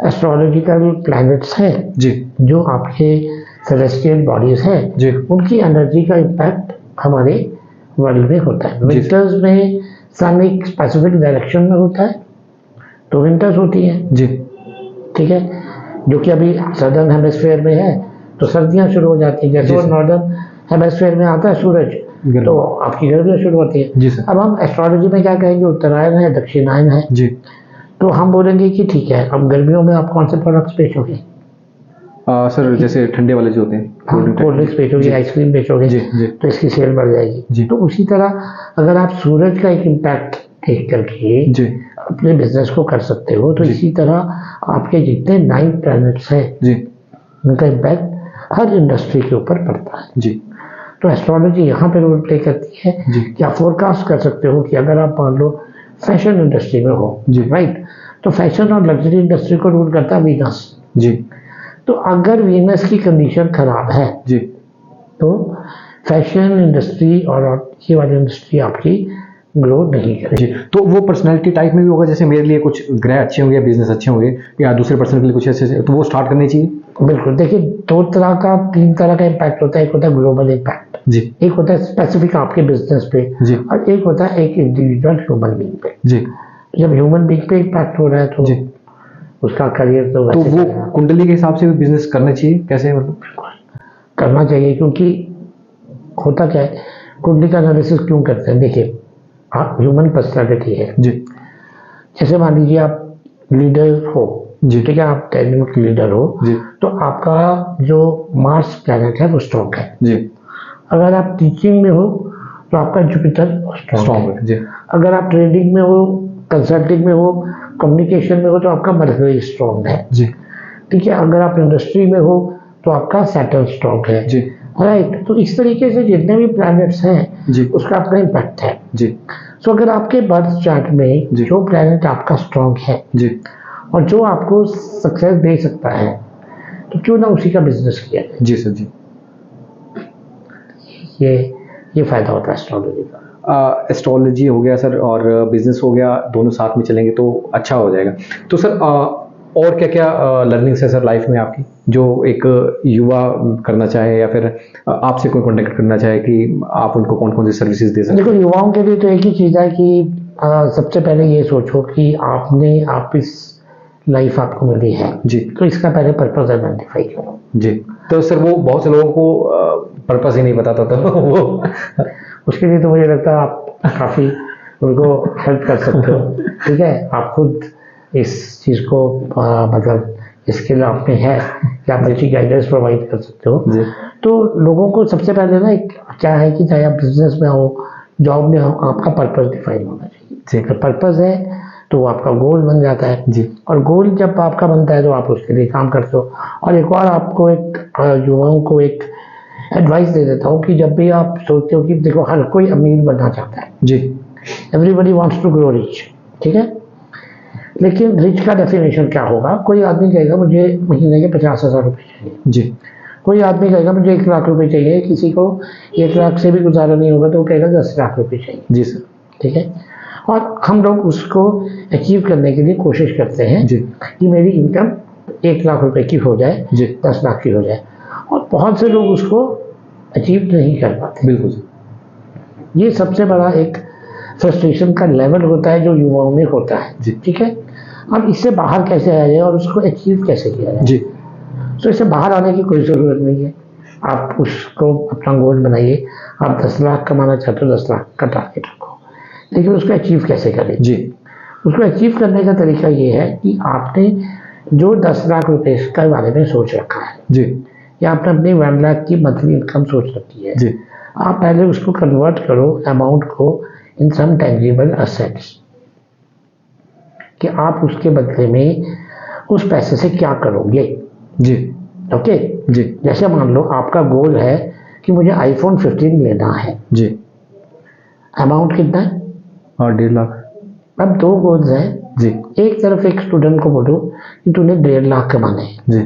Speaker 1: एस्ट्रोलॉजिकल प्लैनेट्स हैं,
Speaker 2: जी।
Speaker 1: जो आपके सेलेस्टियल बॉडीज हैं,
Speaker 2: जी।
Speaker 1: उनकी एनर्जी का इम्पैक्ट हमारे वर्ल्ड में होता है।
Speaker 2: जी।
Speaker 1: विंटर्स में सन एक स्पेसिफिक डायरेक्शन में होता है तो विंटर्स होती हैं,
Speaker 2: जी।
Speaker 1: ठीक है, जो कि अभी सदर्न हेमिस्फीयर में है तो सर्दियां शुरू हो जाती हैं। जैसे वो नॉर्दर्न हेमिस्फीयर में आता है सूरज, तो आपकी गर्मियां शुरू होती है।
Speaker 2: जी सर।
Speaker 1: अब हम एस्ट्रोलॉजी में क्या कहेंगे, उत्तरायण है, दक्षिणायन है,
Speaker 2: जी।
Speaker 1: तो हम बोलेंगे कि ठीक है, अब गर्मियों में आप कौन से प्रोडक्ट्स बेचोगे?
Speaker 2: सर जैसे ठंडे वाले जो होते हैं,
Speaker 1: कोल्ड ड्रिंक्स बेचोगे, आइसक्रीम बेचोगे,
Speaker 2: जी। जी।
Speaker 1: तो इसकी सेल बढ़ जाएगी।
Speaker 2: जी।
Speaker 1: तो उसी तरह अगर आप सूरज का एक इम्पैक्ट देख करके
Speaker 2: जी।
Speaker 1: अपने बिजनेस को कर सकते हो, तो
Speaker 2: जी।
Speaker 1: इसी तरह आपके जितने 9 प्लैनेट्स हैं,
Speaker 2: जी।
Speaker 1: उनका इम्पैक्ट हर इंडस्ट्री के ऊपर पड़ता है।
Speaker 2: जी।
Speaker 1: तो एस्ट्रोलॉजी यहाँ पे रोल प्ले करती है
Speaker 2: जी।
Speaker 1: कि आप फोरकास्ट कर सकते हो कि अगर आप मान लो फैशन इंडस्ट्री में हो,
Speaker 2: जी।
Speaker 1: राइट, तो फैशन और लग्जरी इंडस्ट्री को रूल करता है वीनस।
Speaker 2: जी।
Speaker 1: तो अगर वीनस की कंडीशन खराब है,
Speaker 2: जी।
Speaker 1: तो फैशन इंडस्ट्री और ये वाली इंडस्ट्री आपकी ग्रो नहीं करेगी।
Speaker 2: जी। तो वो पर्सनैलिटी टाइप में भी होगा, जैसे मेरे लिए कुछ ग्रह अच्छे होंगे, बिजनेस अच्छे होंगे, या दूसरे पर्सन के लिए कुछ ऐसे, तो वो स्टार्ट करनी चाहिए।
Speaker 1: बिल्कुल, देखिए 3 तरह का इम्पैक्ट होता है। एक होता है ग्लोबल इम्पैक्ट,
Speaker 2: जी।
Speaker 1: एक होता है स्पेसिफिक आपके बिजनेस पे,
Speaker 2: जी।
Speaker 1: और एक होता है एक इंडिविजुअल ह्यूमन बीइंग पे।
Speaker 2: जी।
Speaker 1: जब ह्यूमन बीइंग पे इम्पैक्ट हो रहा है तो
Speaker 2: जी।
Speaker 1: उसका करियर तो
Speaker 2: तो
Speaker 1: वैसे
Speaker 2: वो
Speaker 1: चलेगा।
Speaker 2: कुंडली के हिसाब से भी बिजनेस करना चाहिए, कैसे मतलब?
Speaker 1: करना चाहिए, क्योंकि होता क्या है, कुंडली का एनालिसिस क्यों करते हैं? देखिए, ह्यूमन पर्सनालिटी है।
Speaker 2: जी
Speaker 1: जैसे मान लीजिए आप लीडर हो,
Speaker 2: जी
Speaker 1: ठीक है, आप डायनेमिक लीडर हो,
Speaker 2: जी
Speaker 1: तो आपका जो मार्स प्लैनेट है वो स्ट्रॉन्ग है।
Speaker 2: जी
Speaker 1: अगर आप टीचिंग में हो तो आपका जुपिटर स्ट्रॉन्ग
Speaker 2: स्ट्रॉन्ग
Speaker 1: है।
Speaker 2: है। जी
Speaker 1: अगर आप ट्रेडिंग में हो, कंसल्टिंग में हो, कम्युनिकेशन में हो तो आपका मरकरी स्ट्रॉन्ग है।
Speaker 2: जी
Speaker 1: ठीक है, अगर आप इंडस्ट्री में हो तो आपका सैटर्न स्ट्रॉन्ग है।
Speaker 2: जी
Speaker 1: राइट, तो इस तरीके से जितने भी प्लैनेट्स हैं
Speaker 2: जी
Speaker 1: उसका अपना इम्पैक्ट है।
Speaker 2: जी
Speaker 1: सो अगर आपके बर्थ चार्ट में
Speaker 2: जी।
Speaker 1: जो प्लैनेट आपका स्ट्रॉन्ग है
Speaker 2: जी
Speaker 1: और जो आपको सक्सेस दे सकता है, तो क्यों ना उसी का बिजनेस किया जाए।
Speaker 2: जी सर जी।
Speaker 1: ये फायदा होता है एस्ट्रोलॉजी का।
Speaker 2: एस्ट्रोलॉजी हो गया सर और बिजनेस हो गया, दोनों साथ में चलेंगे तो अच्छा हो जाएगा। तो सर और क्या क्या लर्निंग्स है सर लाइफ में आपकी, जो एक युवा करना चाहे या फिर आपसे कोई कांटेक्ट करना चाहे कि आप उनको कौन कौन सी सर्विसेज दे सकते
Speaker 1: देखो, युवाओं के लिए तो एक ही चीज़ है कि सबसे पहले ये सोचो कि आप इस लाइफ आपको मिली है,
Speaker 2: जी
Speaker 1: तो इसका पहले पर्पज आइडेंटिफाई करो।
Speaker 2: जी। तो सर वो बहुत से लोगों को पर्पस ही नहीं बताता तो वो
Speaker 1: उसके लिए तो मुझे लगता है आप काफ़ी उनको हेल्प कर सकते हो। ठीक है, आप खुद इस चीज़ को मतलब स्किल आप में है कि आप अच्छी गाइडेंस प्रोवाइड कर सकते हो।
Speaker 2: जी
Speaker 1: तो लोगों को सबसे पहले ना एक क्या है कि चाहे आप बिजनेस में हो, जॉब में हो, आपका पर्पस डिफाइन होना चाहिए।
Speaker 2: जी
Speaker 1: अगर पर्पस है तो वो आपका गोल बन जाता है।
Speaker 2: जी
Speaker 1: और गोल जब आपका बनता है तो आप उसके लिए काम करते हो। और एक और आपको एक युवाओं को एक एडवाइस दे देता हूँ कि जब भी आप सोचते हो कि देखो हर कोई अमीर बनना चाहता है,
Speaker 2: जी
Speaker 1: everybody wants to grow rich, ठीक है, लेकिन रिच का डेफिनेशन क्या होगा? कोई आदमी कहेगा मुझे महीने के 50,000 रुपये चाहिए,
Speaker 2: जी
Speaker 1: कोई आदमी कहेगा मुझे 1 लाख रुपए चाहिए, किसी को 1 लाख से भी गुजारा नहीं होगा तो वो कहेगा 10 लाख रुपए चाहिए।
Speaker 2: जी सर
Speaker 1: ठीक है, और हम लोग उसको अचीव करने के लिए कोशिश करते हैं
Speaker 2: जी
Speaker 1: कि मेरी इनकम 1 लाख रुपए की हो जाए,
Speaker 2: जी
Speaker 1: 10 लाख की हो जाए, और बहुत से लोग उसको अचीव नहीं कर पाते।
Speaker 2: बिल्कुल सर।
Speaker 1: ये सबसे बड़ा एक फ्रस्ट्रेशन का लेवल होता है जो युवाओं में होता है।
Speaker 2: जी
Speaker 1: ठीक है, अब इससे बाहर कैसे आया जाए और उसको अचीव कैसे किया जाए?
Speaker 2: जी
Speaker 1: तो इससे बाहर आने की कोई ज़रूरत नहीं है। आप उसको अपना गोल बनाइए। आप 10 लाख कमाना चाहते हो, 10 लाख का टारगेट रखो, लेकिन उसको अचीव कैसे करें?
Speaker 2: जी
Speaker 1: उसको अचीव करने का तरीका ये है कि आपने जो 10 लाख रुपए के बारे में सोच रखा है,
Speaker 2: जी
Speaker 1: या आपने अपनी 1 लाख की मंथली इनकम सोच रखी है,
Speaker 2: जी
Speaker 1: आप पहले उसको कन्वर्ट करो अमाउंट को इन सम टेंजिबल असेट्स, कि आप उसके बदले में उस पैसे से क्या करोगे।
Speaker 2: जी
Speaker 1: ओके
Speaker 2: जी
Speaker 1: जैसे मान लो आपका गोल है कि मुझे आईफोन 15 लेना है,
Speaker 2: जी।
Speaker 1: अमाउंट कितना है?
Speaker 2: और 1.5 लाख।
Speaker 1: अब 2 गोल्स हैं।
Speaker 2: जी
Speaker 1: एक तरफ एक स्टूडेंट को बोलो कि तूने 1.5 लाख कमाने हैं,
Speaker 2: जी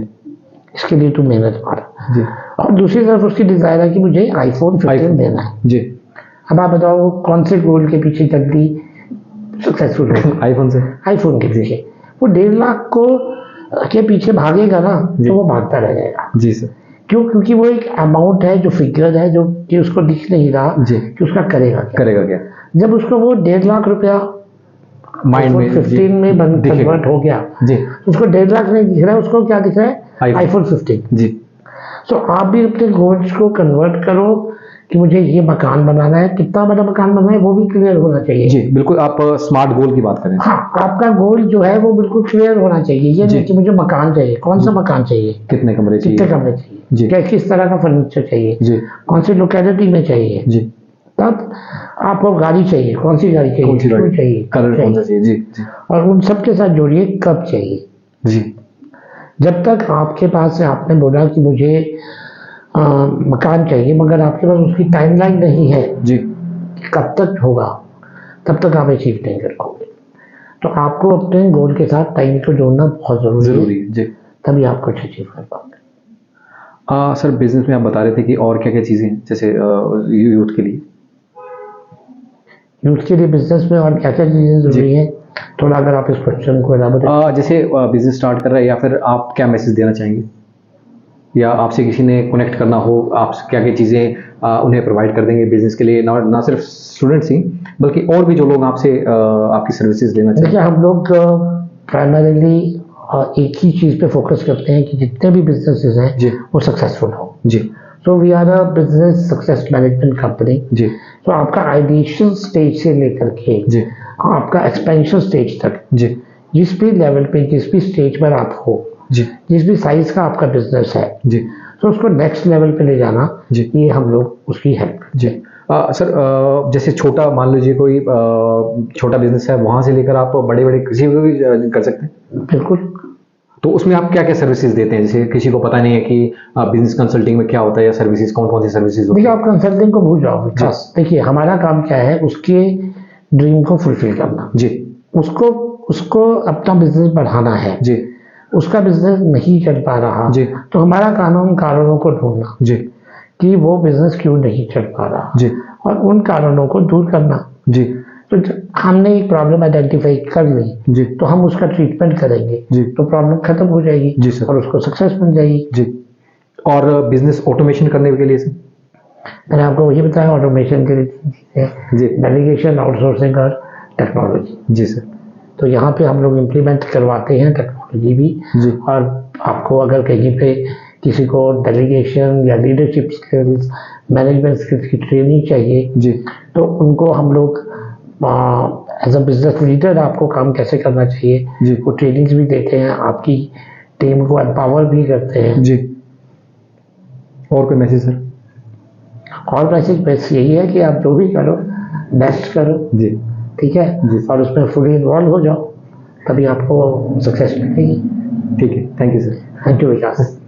Speaker 1: इसके लिए तू मेहनत मार,
Speaker 2: जी
Speaker 1: और दूसरी तरफ उसकी डिजायर है कि मुझे आईफोन 15 लेना है।
Speaker 2: जी।
Speaker 1: अब आप बताओ वो कौन से गोल के पीछे जल्दी सक्सेसफुल होगा?
Speaker 2: आईफोन से।
Speaker 1: आईफोन के पीछे। वो 1.5 लाख को के पीछे भागेगा ना तो वो भागता रह जाएगा।
Speaker 2: जी सर।
Speaker 1: क्यों? क्योंकि वो एक अमाउंट है, जो फिगर है, जो कि उसको दिख नहीं रहा
Speaker 2: जी
Speaker 1: कि उसका करेगा क्या।
Speaker 2: करेगा क्या।
Speaker 1: जब उसको वो 1.5 लाख रुपया
Speaker 2: माइंड में
Speaker 1: 15 में कन्वर्ट हो गया,
Speaker 2: जी
Speaker 1: उसको 1.5 लाख नहीं दिख रहा है, उसको क्या दिख रहा है? आईफोन 15।
Speaker 2: जी।
Speaker 1: सो आप भी अपने गोल्स को कन्वर्ट करो कि मुझे ये मकान बनाना है, कितना बड़ा मकान बनाना है वो भी क्लियर होना चाहिए।
Speaker 2: जी बिल्कुल, आप स्मार्ट गोल की बात करें।
Speaker 1: हाँ, आपका गोल जो है वो बिल्कुल क्लियर होना चाहिए। ये नहीं कि मुझे मकान चाहिए, कौन सा मकान चाहिए,
Speaker 2: कितने कमरे चाहिए,
Speaker 1: कितने कमरे चाहिए,
Speaker 2: जी
Speaker 1: क्या किस तरह का फर्नीचर चाहिए,
Speaker 2: जी
Speaker 1: कौन सी लोकेलिटी में चाहिए,
Speaker 2: जी।
Speaker 1: तब आपको गाड़ी चाहिए, कौन सी गाड़ी चाहिए,
Speaker 2: कौन सी गाड़ी
Speaker 1: चाहिए,
Speaker 2: कलर कौन सा चाहिए, जी जी।
Speaker 1: और उन सब के साथ जोड़िए कब चाहिए।
Speaker 2: जी
Speaker 1: जब तक आपके पास से आपने बोला कि मुझे मकान चाहिए, मगर आपके पास उसकी टाइमलाइन नहीं है
Speaker 2: जी
Speaker 1: कब तक होगा, तब तक आप अचीव नहीं कर पाओगे। तो आपको अपने गोल के साथ टाइम को जोड़ना बहुत जरूरी है
Speaker 2: जी।
Speaker 1: तभी आप कुछ अचीव कर पाओगे।
Speaker 2: सर बिजनेस में आप बता रहे थे कि और क्या क्या चीज़ें हैं, जैसे यूथ के लिए।
Speaker 1: यूथ के लिए बिजनेस में और क्या क्या चीज़ें जरूरी है, थोड़ा अगर आप इस क्वेश्चन को elaborate
Speaker 2: जैसे बिजनेस स्टार्ट कर रहे हैं या फिर आप क्या मैसेज देना चाहेंगे, या आपसे किसी ने कनेक्ट करना हो, आप क्या क्या चीज़ें उन्हें प्रोवाइड कर देंगे बिजनेस के लिए, ना सिर्फ स्टूडेंट्स ही बल्कि और भी जो लोग आपसे आपकी सर्विसेज लेना
Speaker 1: देखिए,
Speaker 2: चाहेंगे।
Speaker 1: हम लोग प्राइमरीली एक ही चीज़ पे फोकस करते हैं कि जितने भी बिजनेसेस हैं
Speaker 2: जी
Speaker 1: वो सक्सेसफुल हो।
Speaker 2: जी।
Speaker 1: So we are a business success management company.
Speaker 2: जी
Speaker 1: तो आपका आइडिएशन स्टेज से लेकर के
Speaker 2: जी
Speaker 1: आपका एक्सपेंशन स्टेज तक,
Speaker 2: जी
Speaker 1: जिस भी लेवल पे, जिस भी स्टेज पर आप हो,
Speaker 2: जी
Speaker 1: जिस भी साइज का आपका बिजनेस है,
Speaker 2: जी
Speaker 1: तो उसको नेक्स्ट लेवल पे ले जाना,
Speaker 2: जी
Speaker 1: ये हम लोग उसकी हेल्प
Speaker 2: जी सर, जैसे छोटा मान लीजिए कोई छोटा बिजनेस है, वहाँ से लेकर आप बड़े बड़े किसी को भी कर सकते हैं।
Speaker 1: बिल्कुल।
Speaker 2: तो उसमें आप क्या क्या सर्विसेज देते हैं? जैसे किसी को पता नहीं है कि बिजनेस कंसल्टिंग में क्या होता है, या सर्विसेज कौन कौन सी सर्विसेज होती
Speaker 1: देखिए,
Speaker 2: है?
Speaker 1: आप कंसल्टिंग को भूल जाओ विकास। देखिए, हमारा काम क्या है, उसके ड्रीम को फुलफिल करना।
Speaker 2: जी
Speaker 1: उसको उसको अपना बिजनेस बढ़ाना है।
Speaker 2: जी
Speaker 1: उसका बिजनेस नहीं चल पा रहा,
Speaker 2: जी
Speaker 1: तो हमारा कारणों को ढूंढना
Speaker 2: जी
Speaker 1: कि वो बिजनेस क्यों नहीं चल पा रहा,
Speaker 2: जी
Speaker 1: और उन कारणों को दूर करना।
Speaker 2: जी
Speaker 1: तो जब हमने एक प्रॉब्लम आइडेंटिफाई कर ली,
Speaker 2: जी
Speaker 1: तो हम उसका ट्रीटमेंट करेंगे,
Speaker 2: जी
Speaker 1: तो प्रॉब्लम खत्म हो जाएगी
Speaker 2: जी सर।
Speaker 1: और उसको सक्सेस मिल जाएगी।
Speaker 2: जी और बिजनेस ऑटोमेशन करने के लिए सर?
Speaker 1: मैंने आपको वही बताया, ऑटोमेशन के लिए
Speaker 2: जी
Speaker 1: डेलीगेशन, आउटसोर्सिंग और टेक्नोलॉजी।
Speaker 2: जी सर।
Speaker 1: तो यहाँ पे हम लोग इम्प्लीमेंट करवाते हैं टेक्नोलॉजी भी।
Speaker 2: जी
Speaker 1: और आपको अगर कहीं पे किसी को डेलीगेशन या लीडरशिप स्किल्स, मैनेजमेंट स्किल्स की ट्रेनिंग चाहिए,
Speaker 2: जी
Speaker 1: तो उनको हम लोग एज अ बिजनेस लीडर आपको काम कैसे करना चाहिए,
Speaker 2: जी
Speaker 1: वो ट्रेनिंग्स भी देते हैं, आपकी टीम को एम्पावर भी करते हैं।
Speaker 2: जी और कोई मैसेज सर?
Speaker 1: और मैसेज बस यही है कि आप जो भी करो, बेस्ट करो,
Speaker 2: जी
Speaker 1: ठीक है,
Speaker 2: जी
Speaker 1: और उसमें फुली इन्वॉल्व हो जाओ, तभी आपको सक्सेस मिलेगी।
Speaker 2: ठीक है, thank you sir.
Speaker 1: Thank you Vikas.